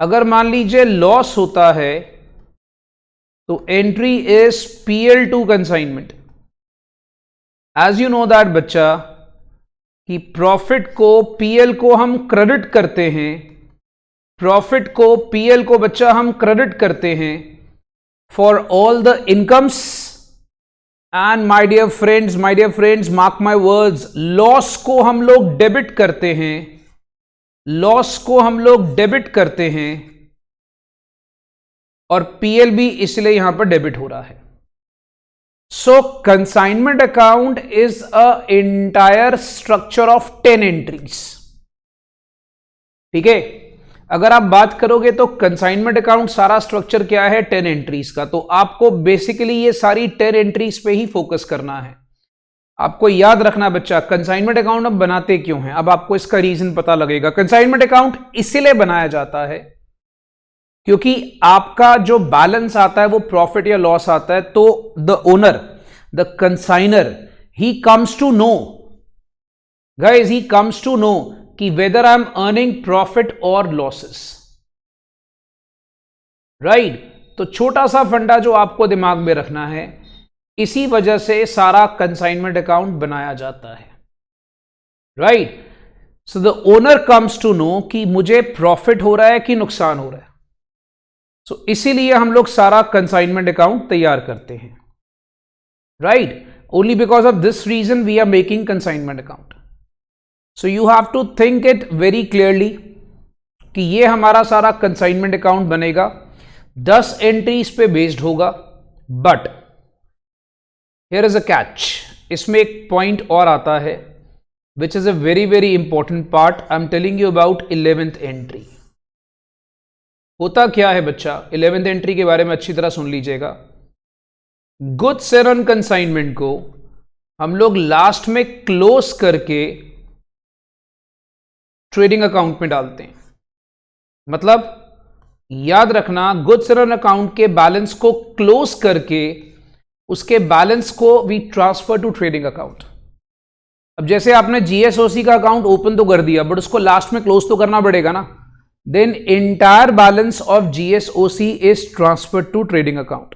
अगर मान लीजिए लॉस होता है तो entry is PL to consignment. As you know that बच्चा कि प्रॉफिट को पीएल को हम क्रेडिट करते हैं. प्रॉफिट को पीएल को बच्चा हम क्रेडिट करते हैं. for all the incomes. And my dear friends, mark my words, loss को हम लोग डेबिट करते हैं, लॉस को हम लोग डेबिट करते हैं, और पीएलबी इसलिए यहां पर डेबिट हो रहा है. So consignment account is a entire structure of 10 entries. ठीक है, अगर आप बात करोगे तो कंसाइनमेंट अकाउंट सारा स्ट्रक्चर क्या है, 10 एंट्रीज का. तो आपको बेसिकली ये सारी 10 एंट्रीज पे ही फोकस करना है. आपको याद रखना बच्चा, कंसाइनमेंट अकाउंट अब बनाते क्यों हैं, अब आपको इसका रीजन पता लगेगा. कंसाइनमेंट अकाउंट इसीलिए बनाया जाता है क्योंकि आपका जो बैलेंस आता है वो प्रॉफिट या लॉस आता है, तो the owner, the consignor, he comes to know, guys, he comes to know कि whether I am earning profit और लॉसेस. राइट. तो छोटा सा फंडा जो आपको दिमाग में रखना है, इसी वजह से सारा कंसाइनमेंट अकाउंट बनाया जाता है. Right. So the owner comes to know कि मुझे प्रॉफिट हो रहा है कि नुकसान हो रहा है. सो इसीलिए हम लोग सारा कंसाइनमेंट अकाउंट तैयार करते हैं. Right. Only because of this reason we are making consignment account. So you have to think it very clearly कि ये हमारा सारा कंसाइनमेंट अकाउंट बनेगा, 10 एंट्रीज पे बेस्ड होगा. But here is a catch, इसमें एक पॉइंट और आता है which is a very very important part. I am telling you about 11th entry. होता क्या है बच्चा, 11th एंट्री के बारे में अच्छी तरह सुन लीजिएगा. गुड्स एंड ऑन कंसाइनमेंट को हम लोग लास्ट में क्लोज करके ट्रेडिंग अकाउंट में डालते हैं. मतलब याद रखना, गुड्स एंड ऑन अकाउंट के बैलेंस को क्लोज करके उसके बैलेंस को we transfer to trading account. अब जैसे आपने जीएसओसी का अकाउंट ओपन तो कर दिया, बट उसको लास्ट में क्लोज तो करना पड़ेगा ना. Then entire balance of GSOC is transferred to trading account.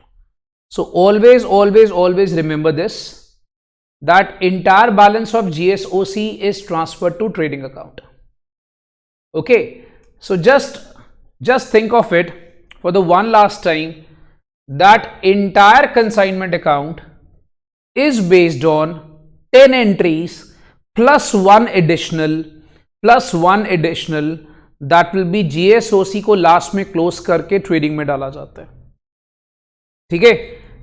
So always always always remember this, that entire balance of GSOC is transferred to trading account. Okay, so just think of it for the one last time, that entire consignment account is based on 10 entries plus one additional that will be GSOC को last में close करके trading में डाला जाता है. ठीक है,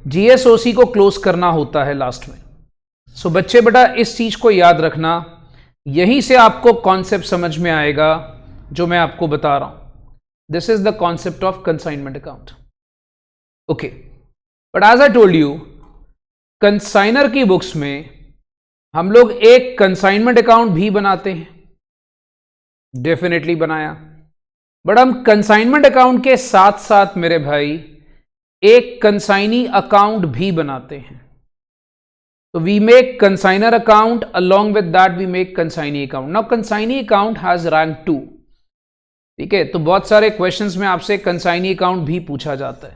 GSOC को क्लोज करना होता है लास्ट में. सो बच्चे बेटा इस चीज को याद रखना, यहीं से आपको कॉन्सेप्ट समझ में आएगा जो मैं आपको बता रहा हूं. This is the concept of consignment account. Okay, but as I told you, consignor की बुक्स में हम लोग एक कंसाइनमेंट अकाउंट भी बनाते हैं, डेफिनेटली बनाया. बट हम कंसाइनमेंट अकाउंट के साथ साथ मेरे भाई एक कंसाइनी अकाउंट भी बनाते हैं. So we make consigner account, along with that we make consignee account. Now consignee account has rank 2. ठीक है, तो बहुत सारे क्वेश्चंस में आपसे consignee account भी पूछा जाता है.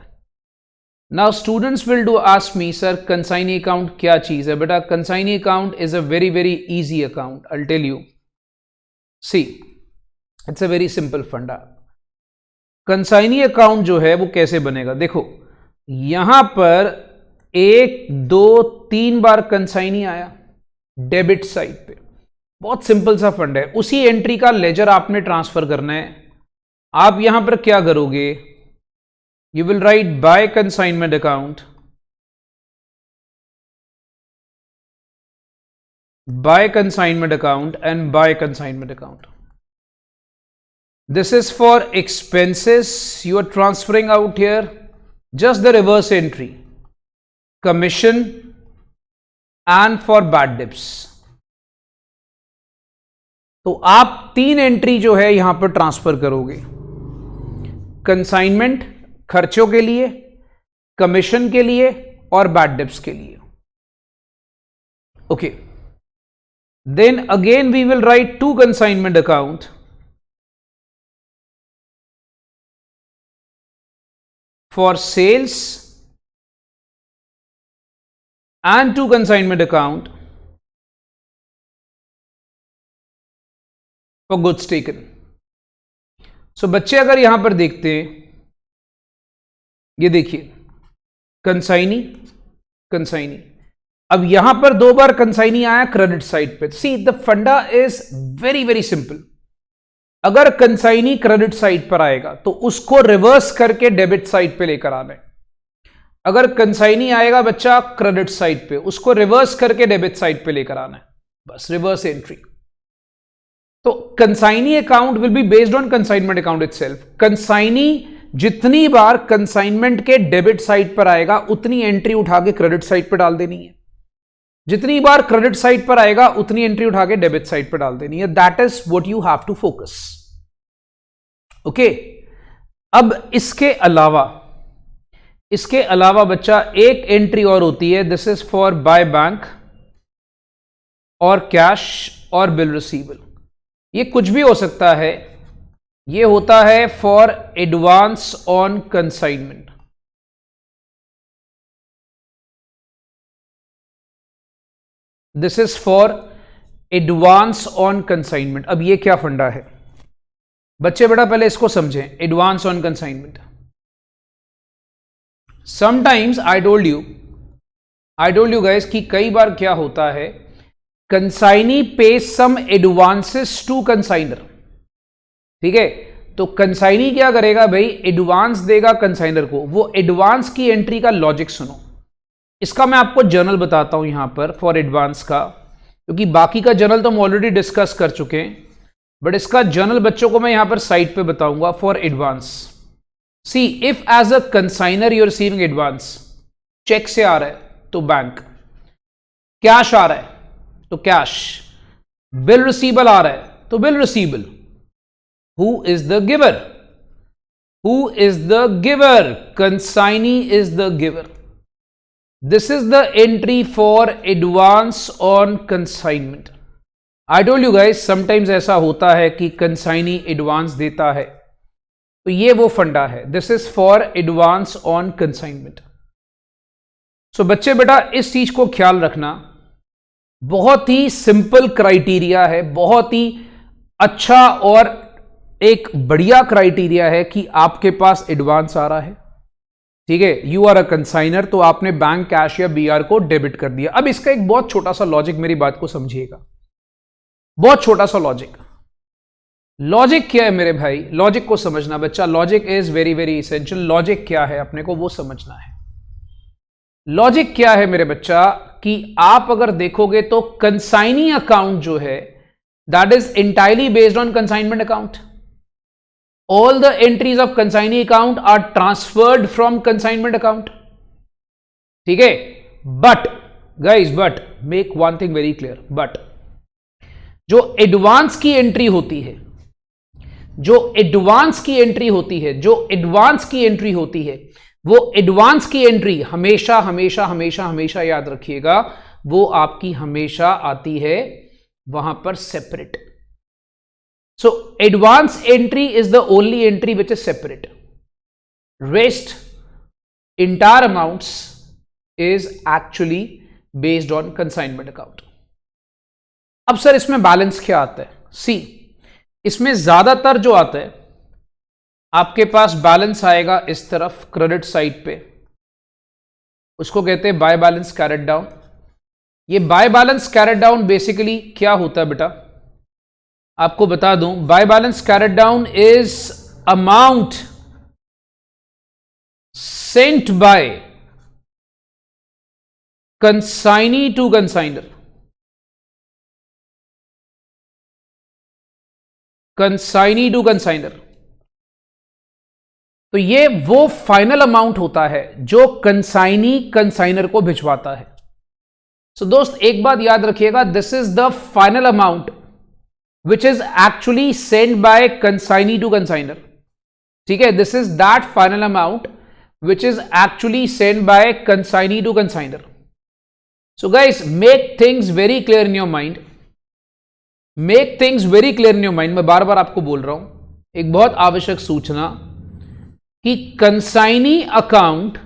Now students will do ask me, sir, consignee account क्या चीज है? बेटा consignee account is a very very easy account. I'll tell you. See, it's a very simple funda. consignee account जो है वो कैसे बनेगा? देखो यहां पर 1 2 3 बार कंसाइनी आया डेबिट साइड पे. बहुत सिंपल सा फंड है. उसी एंट्री का लेजर आपने ट्रांसफर करना है. आप यहां पर क्या करोगे? You will write by consignment account, by consignment account and by consignment account. This is for expenses you are transferring out here. Just the reverse entry, commission and for bad debts. तो आप 3 entry जो है यहां पर transfer करोगे. Consignment खर्चों के लिए, कमीशन के लिए और बैड डेब्ट्स के लिए. Okay, then again we will write 2 consignment account for sales and 2 consignment account for goods taken. So बच्चे अगर यहां पर देखते हैं, ये देखिए कंसाइनी, कंसाइनी। अब यहां पर 2 बार कंसाइनी आया क्रेडिट साइड पे। सी द फंडा इज वेरी वेरी सिंपल। अगर कंसाइनी क्रेडिट साइड पर आएगा तो उसको रिवर्स करके डेबिट साइड पे लेकर आना है। अगर कंसाइनी आएगा बच्चा क्रेडिट साइड पे, उसको रिवर्स करके डेबिट साइड पे लेकर आना है, बस रिवर्स एंट्री। तो consignee account will be based on consignment account itself. Consignee जितनी बार कंसाइनमेंट के डेबिट साइड पर आएगा उतनी एंट्री उठा के क्रेडिट साइड पर डाल देनी है। जितनी बार क्रेडिट साइड पर आएगा उतनी एंट्री उठा के डेबिट साइड पर डाल देनी है। That is what you have to focus. Okay, अब इसके अलावा बच्चा एक एंट्री और होती है, this is for by bank और कैश और बिल रिसीवेबल। ये कुछ भी हो सकता है। ये होता है for advance on consignment. This is for advance on consignment. अब ये क्या फंडा है बच्चे, बेटा पहले इसको समझें। Advance on consignment, sometimes I told you guys कि कई बार क्या होता है, कंसाइनी पे सम एडवांसेस टू कंसाइनर। ठीक है, तो कंसाइनी क्या करेगा भाई, एडवांस देगा कंसाइनर को। वो एडवांस की एंट्री का लॉजिक सुनो। इसका मैं आपको जर्नल बताता हूं यहां पर फॉर एडवांस का, क्योंकि बाकी का जर्नल तो हम ऑलरेडी डिस्कस कर चुके हैं, बट इसका जर्नल बच्चों को मैं यहां पर साइड पे बताऊंगा for advance. See if as a consignor you are receiving advance, cheque से आ रहा है तो बैंक, कैश आ रहा है तो कैश, बिल रिसीवेबल आ रहा है तो bill receivable. Who is the giver? Who is the giver? Consignee is the giver. This is the entry for advance on consignment. I told you guys sometimes ऐसा होता है कि कंसाइनी एडवांस देता है, तो ये वो फंडा है। This is for advance on consignment. So बच्चे बेटा इस चीज को ख्याल रखना, बहुत ही सिंपल क्राइटेरिया है, बहुत ही अच्छा और एक बढ़िया क्राइटेरिया है कि आपके पास एडवांस आ रहा है। ठीक है, यू आर अ कंसाइनर, तो आपने बैंक कैश या बीआर को डेबिट कर दिया। अब इसका एक बहुत छोटा सा लॉजिक, मेरी बात को समझिएगा, बहुत छोटा सा लॉजिक। लॉजिक क्या है मेरे भाई? लॉजिक को समझना बच्चा, logic is very very essential. Logic क्या है अपने को वो समझना है। लॉजिक क्या है मेरे बच्चा कि आप अगर देखोगे तो कंसाइनी अकाउंट जो है that is entirely based on consignment account. All the entries of consignee account are transferred from consignment account. ठीक है, but guys, but make one thing very clear, but जो एडवांस की एंट्री होती है, जो advance की एंट्री होती है, जो एडवांस की एंट्री होती है, वो एडवांस की एंट्री हमेशा हमेशा हमेशा हमेशा याद रखिएगा, वो आपकी हमेशा आती है वहां पर separate. So advance entry is the only entry which is separate. Rest entire amounts is actually based on consignment account. अब सर इसमें बैलेंस क्या आता है? सी इसमें ज्यादातर जो आता है आपके पास बैलेंस आएगा इस तरफ क्रेडिट साइड पे, उसको कहते हैं बाय बैलेंस कैरेट डाउन। ये by balance carried down basically क्या होता है बेटा, आपको बता दूं, by balance carried down is amount sent by consignee to consignor. Consignee to consignor, तो ये वो फाइनल अमाउंट होता है जो कंसाइनी कंसाइनर को भिजवाता है। सो दोस्त एक बात याद रखिएगा, this is the final amount which is actually send by consignee to consignor. ठीक है, this is that final amount which is actually send by consignee to consignor. So guys make things very clear in your mind, make things very clear in your mind. मैं बार बार आपको बोल रहा हूं, एक बहुत आवश्यक सूचना कि कंसाइनी अकाउंट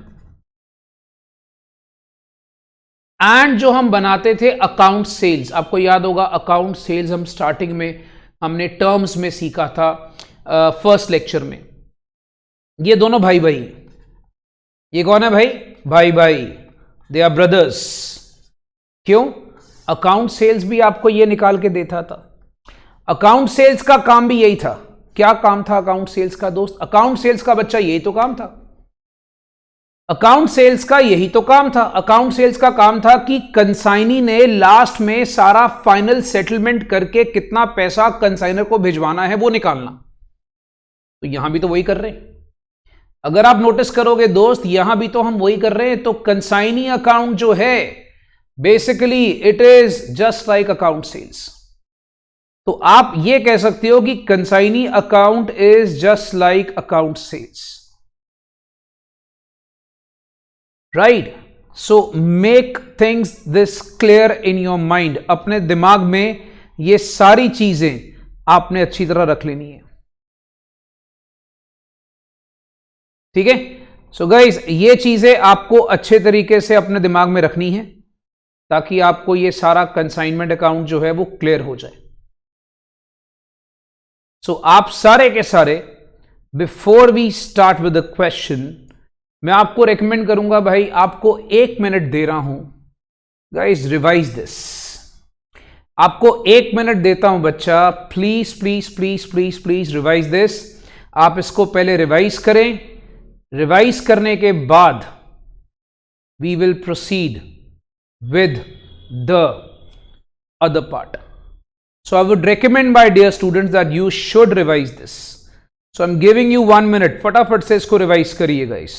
एंड जो हम बनाते थे अकाउंट सेल्स, आपको याद होगा अकाउंट सेल्स हम स्टार्टिंग में हमने टर्म्स में सीखा था फर्स्ट लेक्चर में। ये दोनों भाई भाई, ये कौन है भाई? भाई भाई, दे आर ब्रदर्स। क्यों? अकाउंट सेल्स भी आपको ये निकाल के देता था। अकाउंट सेल्स का काम भी यही था। क्या काम था अकाउंट सेल्स का दोस्त? अकाउंट सेल्स का बच्चा यही तो काम था। अकाउंट सेल्स का यही तो काम था। अकाउंट सेल्स का काम था कि कंसाइनी ने लास्ट में सारा फाइनल सेटलमेंट करके कितना पैसा कंसाइनर को भिजवाना है वो निकालना। तो यहां भी तो वही कर रहे हैं। अगर आप नोटिस करोगे दोस्त, यहां भी तो हम वही कर रहे हैं। तो कंसाइनी अकाउंट जो है basically it is just like account sales. तो आप ये कह सकते हो कि consignee account is just like account sales, right? So make things this clear in your mind. अपने दिमाग में ये सारी चीजें आपने अच्छी तरह रख लेनी है, ठीक है? सो गाइस, ये चीजें आपको अच्छे तरीके से अपने दिमाग में रखनी है ताकि आपको ये सारा कंसाइनमेंट अकाउंट जो है वो क्लियर हो जाए। सो आप सारे के सारे, before we start with the question, मैं आपको रेकमेंड करूंगा भाई, आपको 1 मिनट दे रहा हूं गाइस, रिवाइज दिस। आपको 1 मिनट देता हूं बच्चा, please please please please please revise this. आप इसको पहले रिवाइज करें। रिवाइज करने के बाद we will proceed with the other part. So I would recommend my dear students that you should revise this. So I'm giving you 1 minute. फटाफट से इसको रिवाइज करिए guys.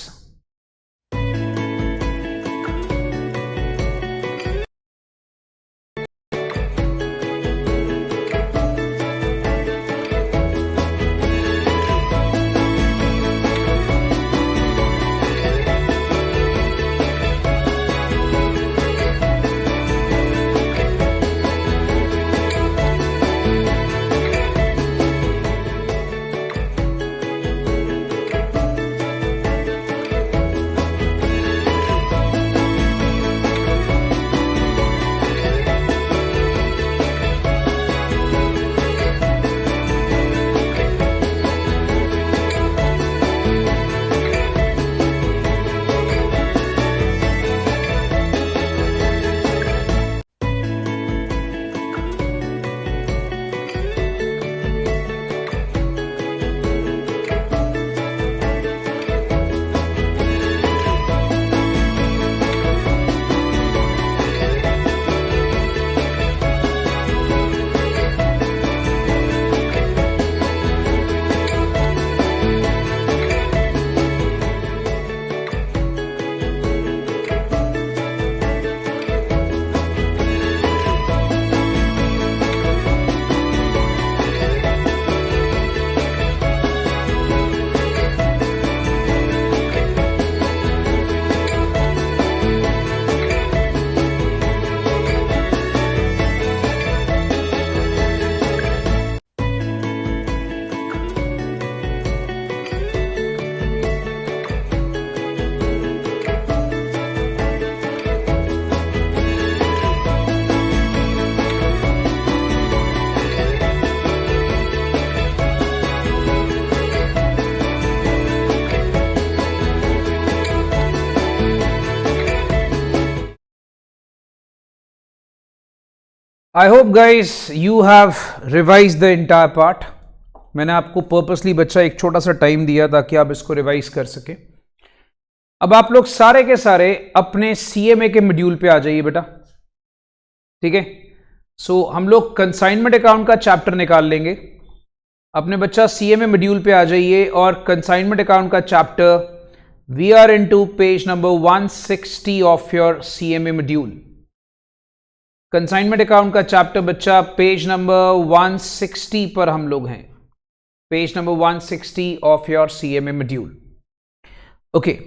I hope guys you have revise the entire part. मैंने आपको purposely बच्चा एक छोटा सा टाइम दिया ताकि आप इसको रिवाइज कर सके। अब आप लोग सारे के सारे अपने सीएमए के मॉड्यूल पे आ जाइए बेटा, ठीक है? सो हम लोग कंसाइनमेंट अकाउंट का चैप्टर निकाल लेंगे। अपने बच्चा सीएमए मॉड्यूल पे आ जाइए और कंसाइनमेंट अकाउंट का chapter we are into page number 160 of your CMA module. Consignment account का चैप्टर बच्चा पेज नंबर 160 पर हम लोग हैं, page number 160 of your CMA module. Okay,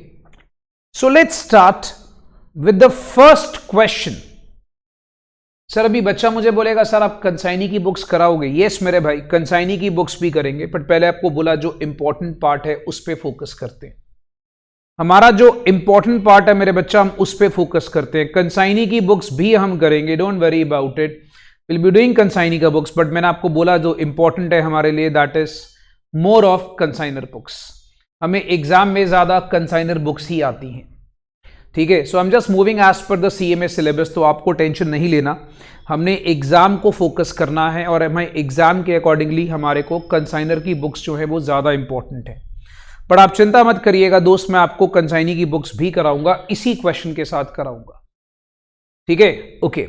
so let's start with the first question. Sir अभी बच्चा मुझे बोलेगा सर आप कंसाइनी की बुक्स कराओगे? यस मेरे भाई, कंसाइनी की बुक्स भी करेंगे, बट पहले आपको बोला जो इंपॉर्टेंट पार्ट है उस पर फोकस करते हैं। हमारा जो इंपॉर्टेंट पार्ट है मेरे बच्चा, हम उस पर फोकस करते हैं। कंसाइनी की बुक्स भी हम करेंगे, don't worry about it, will be doing consignee का बुक्स, बट मैंने आपको बोला जो इंपॉर्टेंट है हमारे लिए that is more of consignor books. हमें एग्जाम में ज्यादा कंसाइनर बुक्स ही आती हैं। ठीक है, so I am just moving as per the CMA syllabus, तो आपको टेंशन नहीं लेना, हमने एग्जाम को फोकस करना है और हमें एग्जाम के अकॉर्डिंगली हमारे को कंसाइनर की बुक्स जो है वो ज्यादा इंपॉर्टेंट है। पर आप चिंता मत करिएगा दोस्त, मैं आपको कंसाइनी की बुक्स भी कराऊंगा, इसी क्वेश्चन के साथ कराऊंगा, ठीक है। ओके,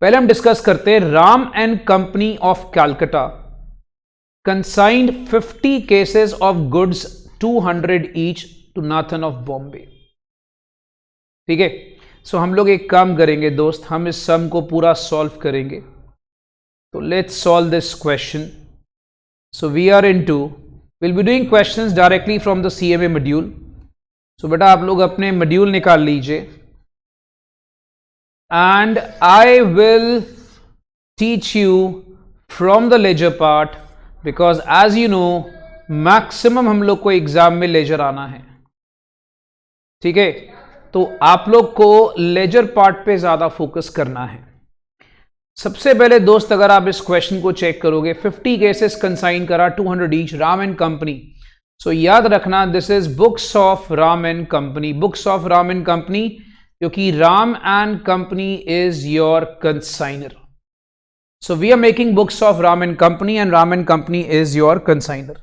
पहले हम डिस्कस करते हैं। Ram and company of Calcutta consigned 50 cases of goods 200 each to Nathan of Bombay, ठीक है। सो हम लोग एक काम करेंगे दोस्त, हम इस सम को पूरा सॉल्व करेंगे, तो let's solve this question. So we are into, will be doing questions directly from the CMA module. So बेटा आप लोग अपने मॉड्यूल निकाल लीजिए and I will teach you from the ledger part, because as you know maximum हम लोग को exam में लेजर आना है, ठीक है। तो आप लोग को लेजर पार्ट पे ज्यादा फोकस करना है। सबसे पहले दोस्त अगर आप इस क्वेश्चन को चेक करोगे, 50 केसेस कंसाइन करा 200 each, Ram and company. So याद रखना this is books of Ram and company, books of Ram and company, क्योंकि Ram and company is your consignor. So we are making books of Ram and company and Ram and company is your consignor.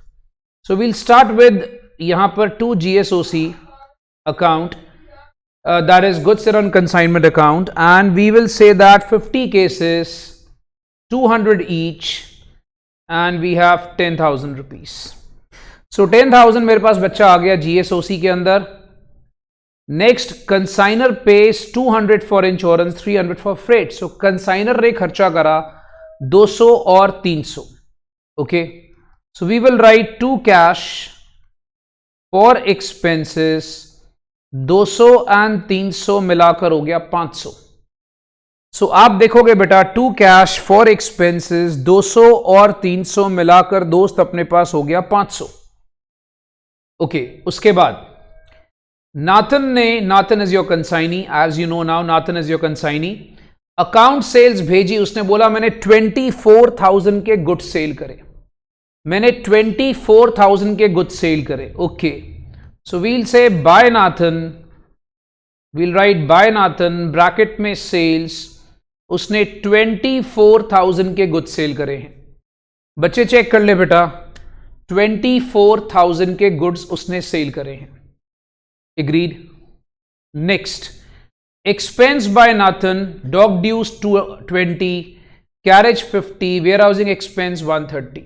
So we'll start with यहां पर 2 GSOC account, that is goods on consignment account, and we will say that 50 cases 200 each and we have 10,000 rupees. So 10,000 मेरे पास बच्चा आ गया GSOC के अंदर। Next consignor pays 200 for insurance, 300 for freight. So consignor ने खर्चा करा 200 और 300, okay. So we will write to cash for expenses, 200 and 300 मिलाकर हो गया 500। सो आप देखोगे बेटा टू कैश फॉर एक्सपेंसेस 200 और 300 मिलाकर दोस्त अपने पास हो गया 500, ओके। उसके बाद Nathan is your consignee, as you know now Nathan is your consignee. Account sales भेजी, उसने बोला मैंने 24,000 के गुड्स सेल करे, मैंने 24,000 के गुड्स सेल करे, okay. So we'll say by Nathan, we'll write by Nathan bracket में सेल्स, उसने 24,000 के गुड्स सेल करे हैं। बच्चे चेक कर ले बेटा, 24,000 के गुड्स उसने सेल करे हैं, agreed. Next, expense by Nathan, dock dues 20, carriage 50, warehousing expense 130।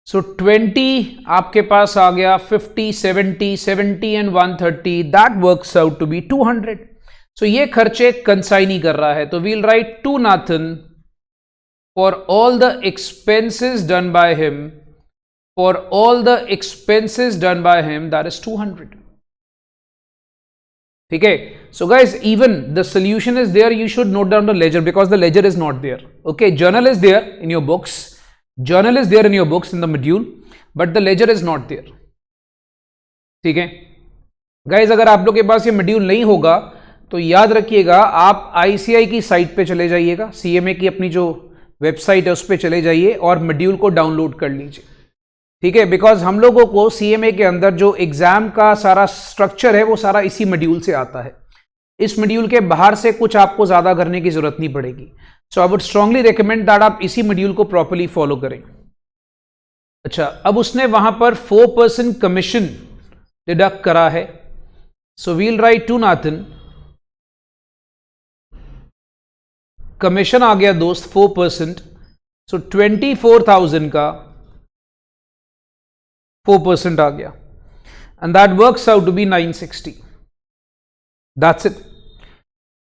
सो 20 आपके पास आ गया, 50, 70 and 130, that works out to be 200। सो ये खर्चे कंसाइनी कर रहा है, तो we'll write to Nathan for all the expenses done by him, for all the expenses done by him, that is 200, ठीक है। So guys even the solution is there, you should note down the ledger because the ledger is not there, okay. Journal is there in your books, journal is there in your books in the module, but the ledger is not there, ठीक है guys. अगर आप लोग के पास ये module नहीं होगा तो याद रखिएगा, आप ICI की साइट पे चले जाइएगा, CMA की अपनी जो वेबसाइट है उस पे चले जाइए और मॉड्यूल को डाउनलोड कर लीजिए, ठीक है। बिकॉज हम लोगों को CMA के अंदर जो एग्जाम का सारा स्ट्रक्चर है वो सारा इसी मॉड्यूल से आता है, इस मॉड्यूल के बाहर से कुछ आपको ज्यादा करने की जरूरत नहीं पड़ेगी। So I would strongly recommend that आप इसी मॉड्यूल को प्रॉपर्ली फॉलो करें। अच्छा, अब उसने वहां पर 4% कमीशन डिडक्ट करा है, so we'll write to Nathan, commission आ गया दोस्त 4%, सो 24,000 का 4% आ गया and that works out to be 960, that's it.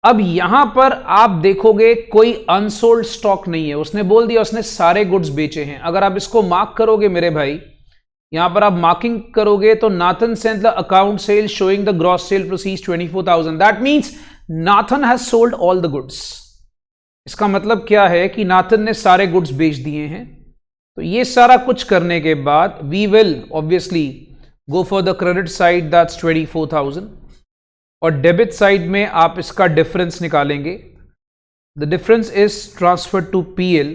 अब यहां पर आप देखोगे कोई अनसोल्ड स्टॉक नहीं है, उसने बोल दिया उसने सारे गुड्स बेचे हैं। अगर आप इसको मार्क करोगे मेरे भाई, यहां पर आप मार्किंग करोगे तो Nathan sent the account sale showing the gross sale proceeds 24,000, that means Nathan has sold all the goods. इसका मतलब क्या है कि नाथन ने सारे गुड्स बेच दिए हैं। तो ये सारा कुछ करने के बाद we will obviously go for the credit side, that's 24,000, और डेबिट साइड में आप इसका डिफरेंस निकालेंगे। The difference is transfer to PL,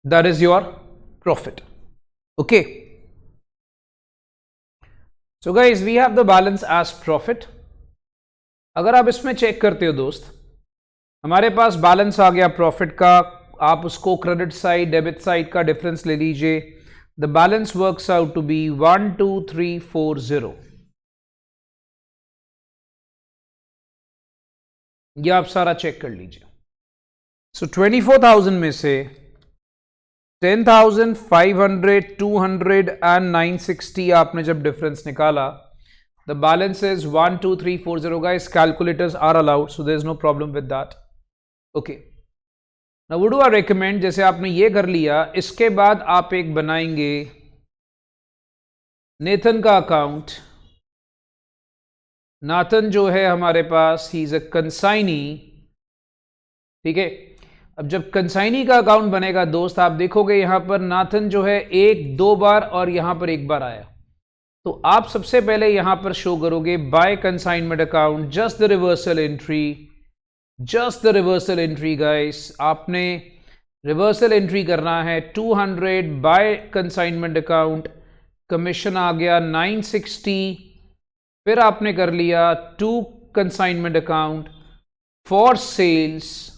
that is your profit, okay. So guys we have the balance as profit, अगर आप इसमें check करते हो दोस्त, हमारे पास बैलेंस आ गया प्रॉफिट का, आप उसको क्रेडिट साइड डेबिट साइड का डिफरेंस ले लीजिए। The balance works out to be 12340। ये आप सारा चेक कर लीजिए। सो 24,000 में से 10,500, 200 एंड 960 आपने जब डिफरेंस निकाला, the balance is 12340। Guys calculators are allowed, so there is no problem with that. Okay, now what do I recommend, जैसे आपने ये कर लिया, इसके बाद आप एक बनाएंगे नेथन का अकाउंट। नाथन जो है हमारे पास, ही इज अ कंसाइनी, ठीक है। अब जब कंसाइनी का अकाउंट बनेगा दोस्त, आप देखोगे यहां पर नाथन जो है 1-2 बार और यहां पर 1 बार आया। तो आप सबसे पहले यहां पर शो करोगे by consignment account, just the reversal entry, just the reversal entry guys. आपने रिवर्सल एंट्री करना है 200 बाय कंसाइनमेंट अकाउंट, कमीशन आ गया 960, फिर आपने कर लिया to consignment account for sales,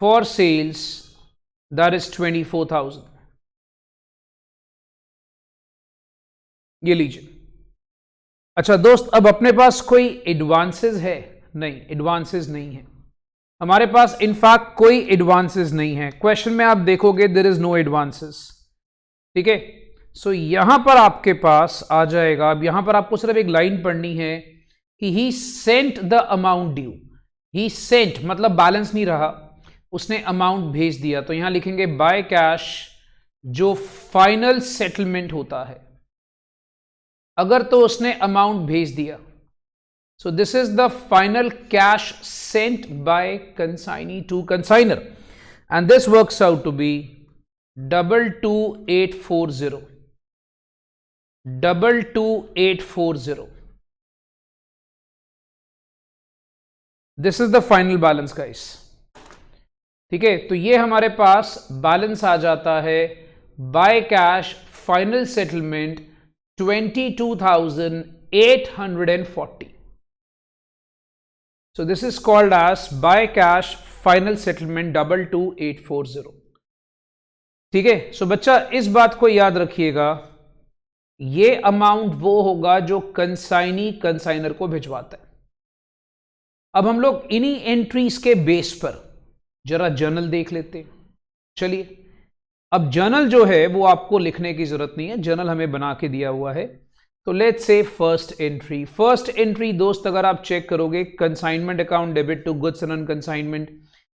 for sales, that is 24,000। ये लीजिए। अच्छा दोस्त, अब अपने पास कोई एडवांसेस है? नहीं, एडवांसेस नहीं है हमारे पास, इनफैक्ट कोई एडवांसेस नहीं है। क्वेश्चन में आप देखोगे देयर इज नो एडवांसेस, ठीक है। सो यहां पर आपके पास आ जाएगा, अब यहां पर आपको सिर्फ एक लाइन पढ़नी है कि he sent the amount due. He sent मतलब बैलेंस नहीं रहा, उसने अमाउंट भेज दिया, तो यहां लिखेंगे बाय कैश, जो फाइनल सेटलमेंट होता है। अगर तो उसने अमाउंट भेज दिया, so this is the final cash sent by consignee to consignor, and this works out to be 22840, 22840। This is the final balance guys, ठीक है। तो ये हमारे पास बैलेंस आ जाता है by cash final settlement 22,840। So this is called as by cash final settlement 22840, ठीक है। सो बच्चा इस बात को याद रखिएगा, ये अमाउंट वो होगा जो कंसाइनी कंसाइनर को भिजवाता है। अब हम लोग इन्हीं एंट्रीज के बेस पर जरा जर्नल देख लेते हैं। चलिए, अब जर्नल जो है वो आपको लिखने की जरूरत नहीं है, जर्नल हमें बना के दिया हुआ है। तो let's say first entry, first entry दोस्त अगर आप चेक करोगे, consignment account debit to goods and on consignment,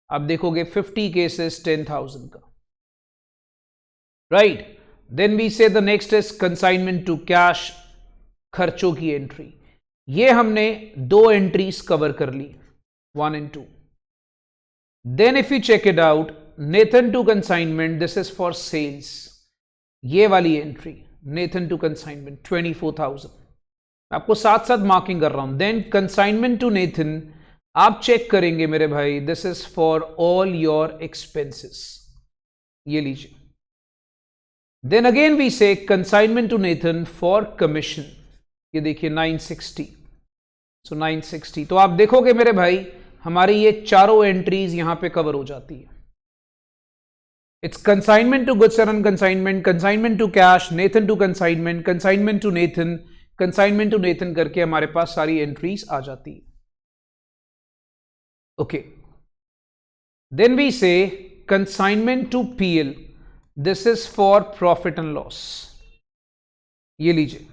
आप देखोगे 50 केसेस 10,000 का, right. Then we say the next is consignment to cash, खर्चों की एंट्री। ये हमने 2 एंट्रीज कवर कर ली, 1 and 2। Then if you check it out, Nathan to consignment, this is for sales। ये वाली एंट्री Nathan to consignment 24,000, आपको साथ साथ मार्किंग कर रहा हूं। Then consignment to Nathan, आप चेक करेंगे मेरे भाई, this is for all your expenses, ये लीजिए। Then again we say consignment to Nathan for commission, ये देखिए 960, so 960। तो आप देखोगे मेरे भाई हमारी ये चारों एंट्रीज यहां पे कवर हो जाती है। It's consignment to goods and unconsignment, consignment to cash, Nathan to consignment, consignment to Nathan, consignment to Nathan करके हमारे पास सारी एंट्रीज आ जाती है। Okay, then we say consignment to PL, this is for profit and loss, ये लीजिए।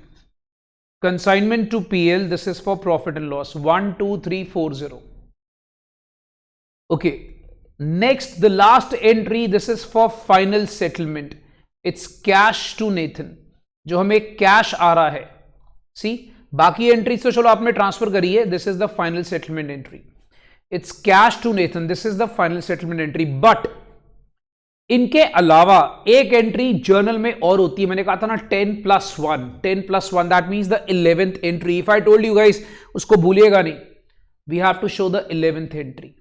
Consignment to PL, this is for profit and loss 12340। Okay, next the last entry, this is for final settlement, it's cash to Nathan, जो हमें cash आ रहा है। सी बाकी entries तो चलो आपने ट्रांसफर करी है, this is the final settlement entry, it's cash to Nathan, this is the final settlement entry. But इनके अलावा एक एंट्री जर्नल में और होती है, मैंने कहा था ना 10+1, 10+1 that means the 11th entry. If I told you guys, उसको भूलिएगा नहीं, we have to show the 11th entry.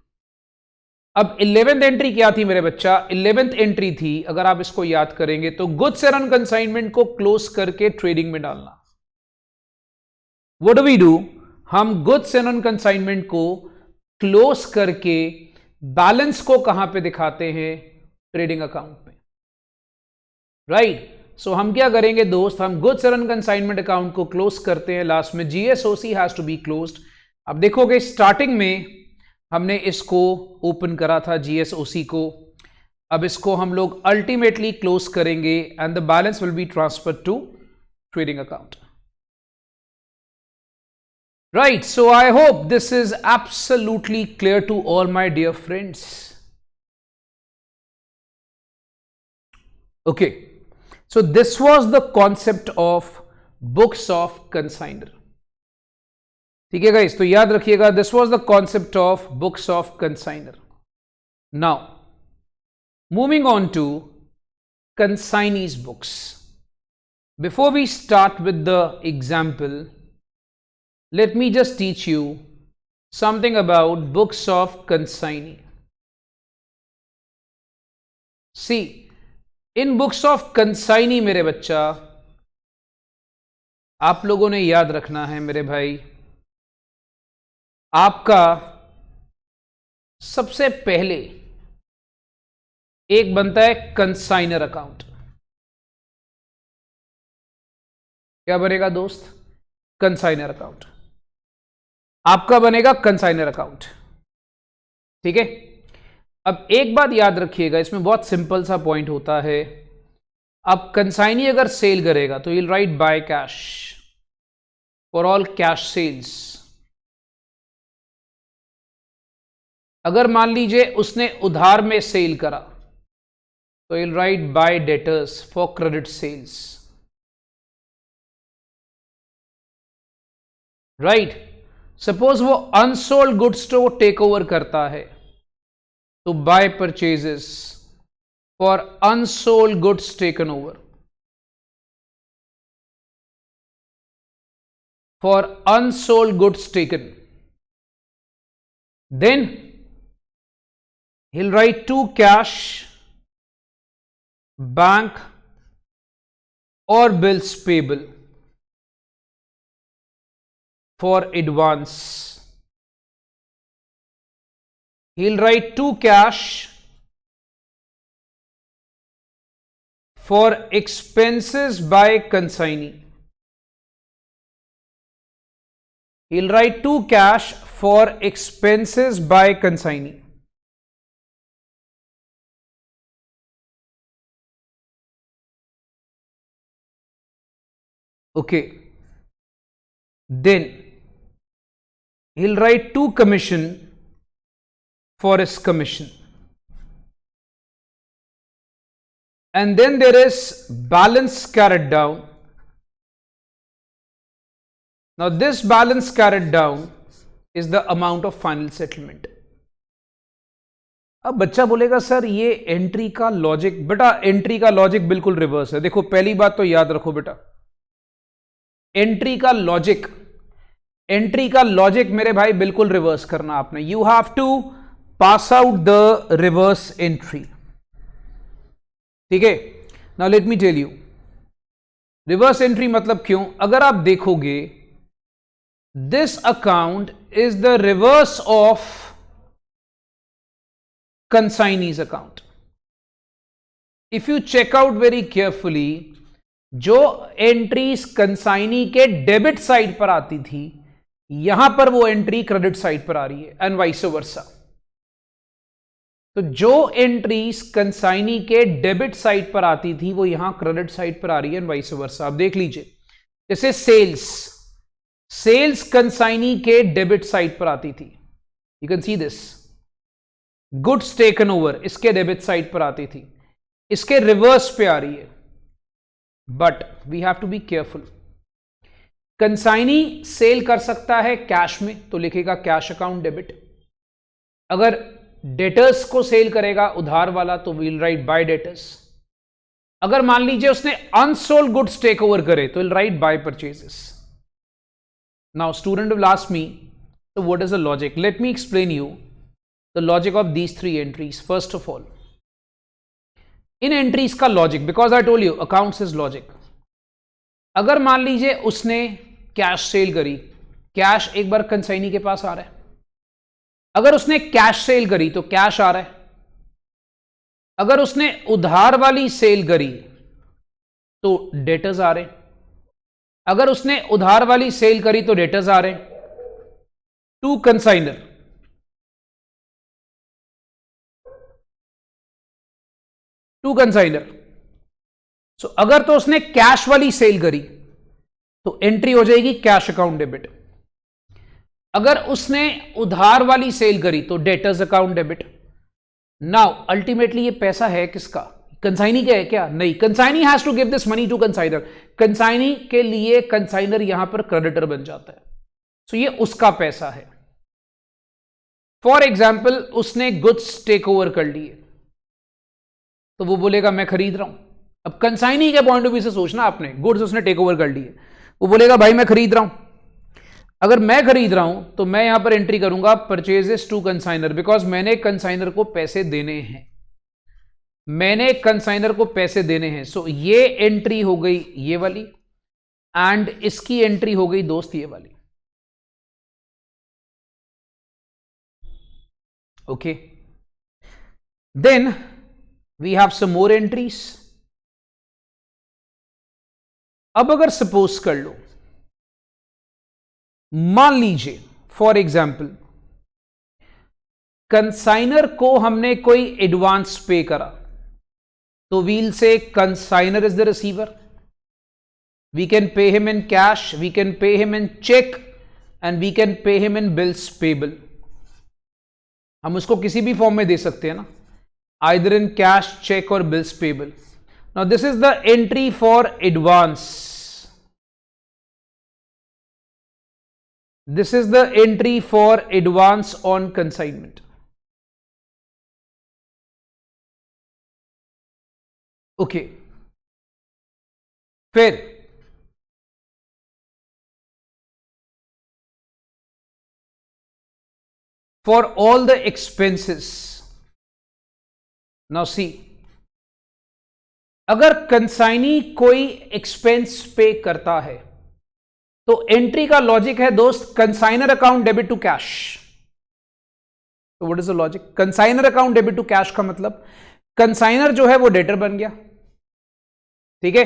अब 11th एंट्री क्या थी मेरे बच्चा? 11th एंट्री थी, अगर आप इसको याद करेंगे तो गुड्स एंड कंसाइनमेंट को क्लोज करके ट्रेडिंग में डालना। What do we do? हम गुड्स एंड कंसाइनमेंट को क्लोज करके बैलेंस को कहां पे दिखाते हैं? ट्रेडिंग अकाउंट में, राइट? सो हम क्या करेंगे दोस्त, हम गुड्स एंड कंसाइनमेंट अकाउंट को क्लोज करते हैं, लास्ट में GSOC has to be closed. अब देखोगे स्टार्टिंग में हमने इसको ओपन करा था जीएसओसी को, अब इसको हम लोग अल्टीमेटली क्लोज करेंगे and the balance will be transferred to trading account, right? So I hope this is absolutely clear to all my dear friends. Okay, so this was the concept of books of consignor. ठीक है guys, तो याद रखिएगा, this was the concept of books of consignor. Now moving on to consignees books. Before we start with the example, let me just teach you something about books of consignee. See, in books of consignee मेरे बच्चा, आप लोगों ने याद रखना है मेरे भाई, आपका सबसे पहले एक बनता है कंसाइनर अकाउंट। क्या बनेगा दोस्त? Consignor account. आपका बनेगा कंसाइनर अकाउंट, ठीक है? अब एक बात याद रखिएगा, इसमें बहुत सिंपल सा पॉइंट होता है। अब कंसाइनी अगर सेल करेगा तो will write by cash for all cash sales. अगर मान लीजिए उसने उधार में सेल करा तो will write by debtors for credit sales, right? Suppose वो अनसोल्ड गुड्स को टेक ओवर करता है to buy purchases for unsold goods taken over. For unsold goods taken. Then he'll write to cash, bank or bills payable for advance. He'll write to cash for expenses by consignee. He'll write to cash for expenses by consignee. Okay. Then he'll write to commission for his commission. And then there is balance carried down. Now this balance carried down is the amount of final settlement. अब बच्चा बोलेगा sir ये entry का logic, बेटा entry का logic बिल्कुल reverse है। देखो पहली बात तो याद रखो बेटा, एंट्री का लॉजिक मेरे भाई बिल्कुल रिवर्स करना आपने। You have to pass out the reverse entry, ठीक है? Now let me tell you reverse entry मतलब क्यों। अगर आप देखोगे this account is the reverse of consignee's account. If you check out very carefully, जो एंट्रीज कंसाइनी के debit side पर आती थी, यहां पर वो एंट्री क्रेडिट साइड पर आ रही है एंड वाइस वर्सा। तो जो एंट्रीज कंसाइनी के डेबिट साइड पर आती थी वो यहां क्रेडिट साइड पर आ रही है एंड वाइस वर्सा। आप देख लीजिए, जैसे सेल्स कंसाइनी के डेबिट साइड पर आती थी, you can see this. Goods taken over इसके डेबिट साइड पर आती थी, इसके रिवर्स पे आ रही है। But we have to be careful. Consignee sale कर सकता है कैश में तो लिखेगा कैश अकाउंट डेबिट। अगर डेटर्स को सेल करेगा उधार वाला तो विल राइट बाय डेटर्स। अगर मान लीजिए उसने अनसोल्ड गुड्स टेक ओवर करे तो will write by purchases. Now student will ask me, so what is the logic? Let me explain you the logic of these 3 entries. First of all, इन entries का logic, because I told you accounts is logic. अगर मान लीजिए उसने cash cell करी, cash एक बार consignee के पास आ रहा है. अगर उसने कैश सेल करी तो कैश आ रहा है. अगर उसने उधार वाली सेल करी तो डेटर्स आ रहे. अगर उसने उधार वाली सेल करी तो डेटर्स आ रहे. To consignor, to consignor. So अगर तो उसने कैश वाली सेल करी तो एंट्री हो जाएगी कैश अकाउंट डेबिट. अगर उसने उधार वाली सेल करी तो debtors account debit. Now ultimately ये पैसा है किसका? कंसाइनी का है क्या? नहीं. Consignee has to give this money to consignor. Consignee के लिए कंसाइनर यहां पर क्रेडिटर बन जाता है. सो ये उसका पैसा है. फॉर एग्जाम्पल, उसने गुड्स टेक ओवर कर लिए तो वो बोलेगा मैं खरीद रहा हूं. अब कंसाइनी के पॉइंट ऑफ व्यू से सोचना आपने, गुड्स उसने टेक ओवर कर लिए, वो बोलेगा भाई मैं खरीद रहा हूं. अगर मैं खरीद रहा हूं तो मैं यहां पर एंट्री करूंगा परचेजेस टू कंसाइनर, बिकॉज मैंने कंसाइनर को पैसे देने हैं. मैंने कंसाइनर को पैसे देने हैं. सो ये एंट्री हो गई ये वाली, एंड इसकी एंट्री हो गई दोस्त ये वाली. Okay, then we have some more entries. अब अगर सपोज कर लो, मान लीजिए फॉर एग्जाम्पल कंसाइनर को हमने कोई एडवांस पे करा, तो we'll say consignor is the receiver. We can pay him in cash, we can pay him in cheque, and we can pay him in bills payable. हम उसको किसी भी फॉर्म में दे सकते हैं ना, आइदर इन कैश, चेक और bills payable. Now this is the entry for advance. This is the entry for advance on consignment. Okay. फिर for all the expenses. Now see, अगर कंसाइनी कोई एक्सपेंस पे करता है तो entry का logic है दोस्त consignor account debit to cash. तो what is the logic? Consignor account debit to cash का मतलब कंसाइनर जो है वो डेटर बन गया. ठीक है,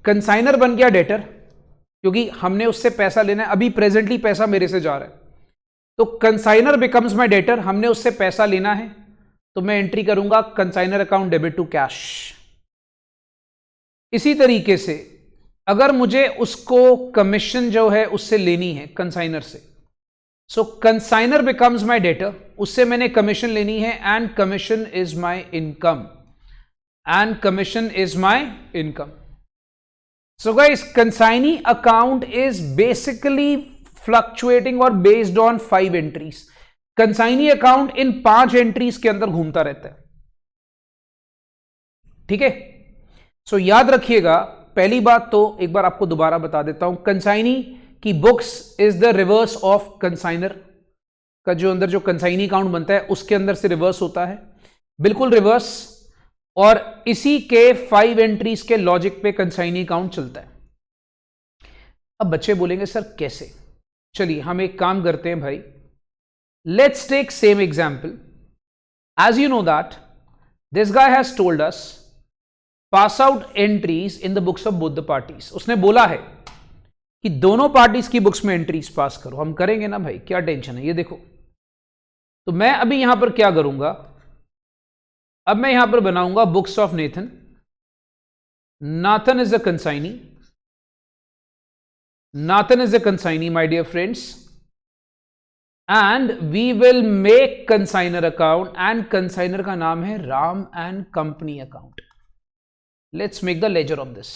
कंसाइनर बन गया डेटर, क्योंकि हमने उससे पैसा लेना है. अभी प्रेजेंटली पैसा मेरे से जा रहा है, तो कंसाइनर बिकम्स माय डेटर. हमने उससे पैसा लेना है तो मैं एंट्री करूंगा consignor account debit to cash. इसी तरीके से अगर मुझे उसको कमीशन जो है उससे लेनी है कंसाइनर से, so consignor becomes my debtor. उससे मैंने कमीशन लेनी है, and commission is my income, and commission is my income. So guys, consignee account is basically fluctuating और based on 5 entries. Consignee account इन 5 एंट्रीज के अंदर घूमता रहता है. ठीक है, सो याद रखिएगा. पहली बात तो एक बार आपको दोबारा बता देता हूं, कंसाइनी की books is the reverse of consignor का. जो अंदर जो कंसाइनी अकाउंट बनता है उसके अंदर से रिवर्स होता है, बिल्कुल रिवर्स. और इसी के 5 एंट्रीज के लॉजिक पे कंसाइनी अकाउंट चलता है. अब बच्चे बोलेंगे सर कैसे? चलिए हम एक काम करते हैं भाई, let's take same example. As you know that this guy has told us pass out entries in the books of both the parties. उसने बोला है कि दोनों पार्टीज की बुक्स में एंट्रीज पास करो. हम करेंगे ना भाई, क्या टेंशन है. ये देखो, तो मैं अभी यहां पर क्या करूंगा, अब मैं यहां पर बनाऊंगा books of Nathan. Nathan is a consignee, Nathan is a consignee my dear friends, and we will make consignor account, and consignor का नाम है Ram and company account. Let's make the ledger of this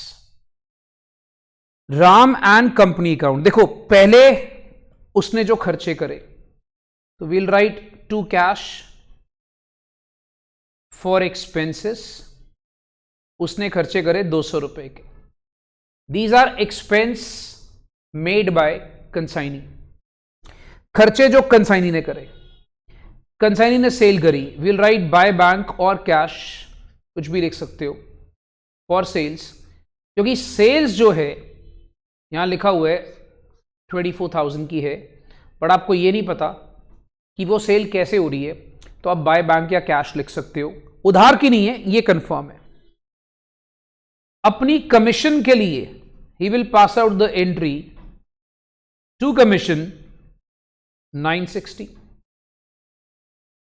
Ram and company account. देखो पहले उसने जो खर्चे करे, तो we'll write to cash for expenses. उसने खर्चे करे 200 रुपए के. These are expense made by consignee. खर्चे जो कंसाइनी ने करे. कंसाइनी ने सेल करी, विल राइट बाय बैंक और कैश, कुछ भी लिख सकते हो, फॉर सेल्स, क्योंकि सेल्स जो है यहां लिखा हुआ है 24,000 की है, बट आपको ये नहीं पता कि वो सेल कैसे हो रही है, तो आप बाय बैंक या कैश लिख सकते हो, उधार की नहीं है, ये कंफर्म है। अपनी कमीशन के लिए ही will pass out the entry to commission 960,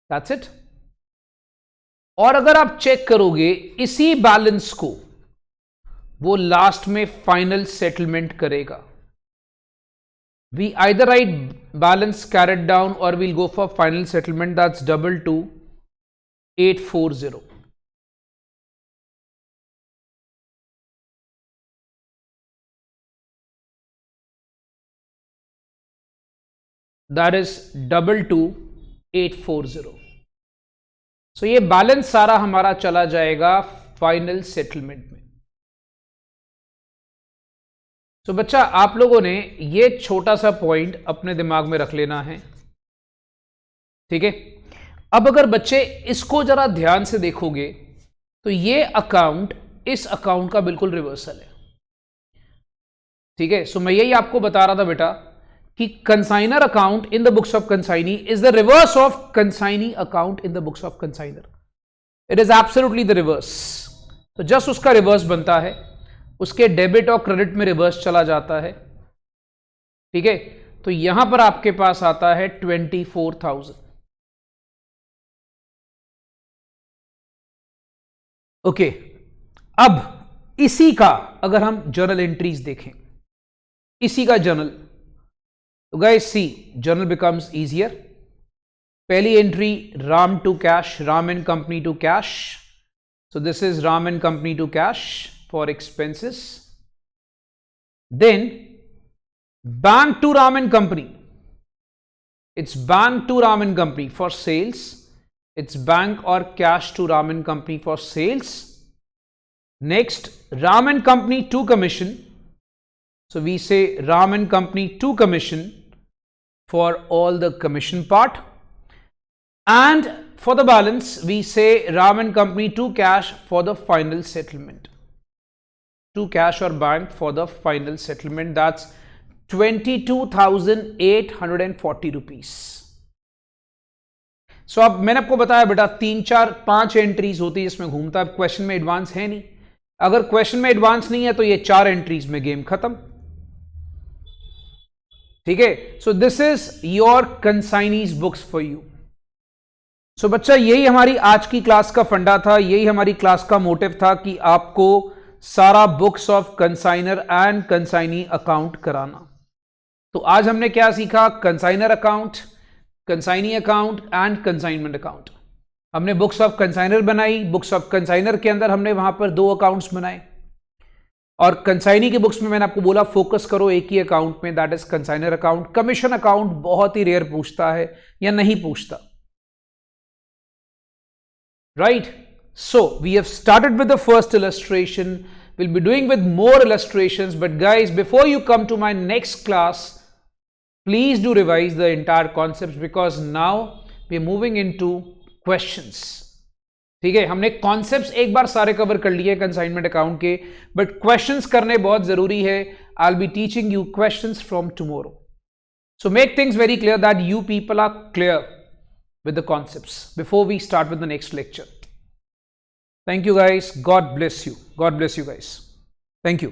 that's it. और अगर आप चेक करोगे इसी बैलेंस को वो लास्ट में फाइनल सेटलमेंट करेगा। We either write balance carried down or we'll go for final settlement, that's 22840. That is 22840. So ये बैलेंस सारा हमारा चला जाएगा फाइनल सेटलमेंट में। तो बच्चा आप लोगों ने ये छोटा सा पॉइंट अपने दिमाग में रख लेना है, ठीक है। अब अगर बच्चे इसको जरा ध्यान से देखोगे तो ये अकाउंट इस अकाउंट का बिल्कुल रिवर्सल है, ठीक है। सो मैं यही आपको बता रहा था बेटा कि consignor account in the books of consignee is the reverse of consignee account in the books of consignor, it is absolutely the reverse. तो जस्ट उसका रिवर्स बनता है, उसके डेबिट और क्रेडिट में रिवर्स चला जाता है, ठीक है। तो यहां पर आपके पास आता है 24,000। ओके, अब इसी का अगर हम जर्नल एंट्रीज देखें, इसी का जर्नल, तो guys see journal becomes easier. पहली entry Ram to cash, Ram and company to cash, so this is Ram and company to cash for expenses. Then bank to Ram and Company, it's bank to Ram and Company for sales, it's bank or cash to Ram and Company for sales. Next, Ram and Company to commission, so we say Ram and Company to commission for all the commission part, and for the balance we say Ram and Company to cash for the final settlement, to cash or bank for the final settlement, that's 22,840 rupees. So अब मैंने आपको बताया बेटा 3 4 5 entries होती है इसमें घूमता है, क्वेश्चन में एडवांस है नहीं, अगर क्वेश्चन में एडवांस नहीं है तो ये 4 एंट्रीज में गेम खत्म, ठीक है। So this is your consignee's books for you. So बच्चा यही हमारी आज की क्लास का फंडा था, यही हमारी क्लास का मोटिव था कि आपको सारा books of consignor and consignee account कराना। तो आज हमने क्या सीखा, consignor account, consignee account and consignment account. हमने बुक्स ऑफ कंसाइनर बनाई, बुक्स ऑफ कंसाइनर के अंदर हमने वहां पर 2 अकाउंट्स बनाए, और कंसाइनी के बुक्स में मैंने आपको बोला फोकस करो एक ही अकाउंट में, that is consignor account. Commission account बहुत ही रेयर पूछता है या नहीं पूछता, right. So we have started with the first illustration, we'll be doing with more illustrations, but guys before you come to my next class please do revise the entire concepts because now we are moving into questions, ठीक है। हमने concepts एक बार सारे cover कर लिए consignment account के, but questions करने बहुत जरूरी है। I'll be teaching you questions from tomorrow, so make things very clear that you people are clear with the concepts before we start with the next lecture. Thank you guys. God bless you. God bless you guys. Thank you.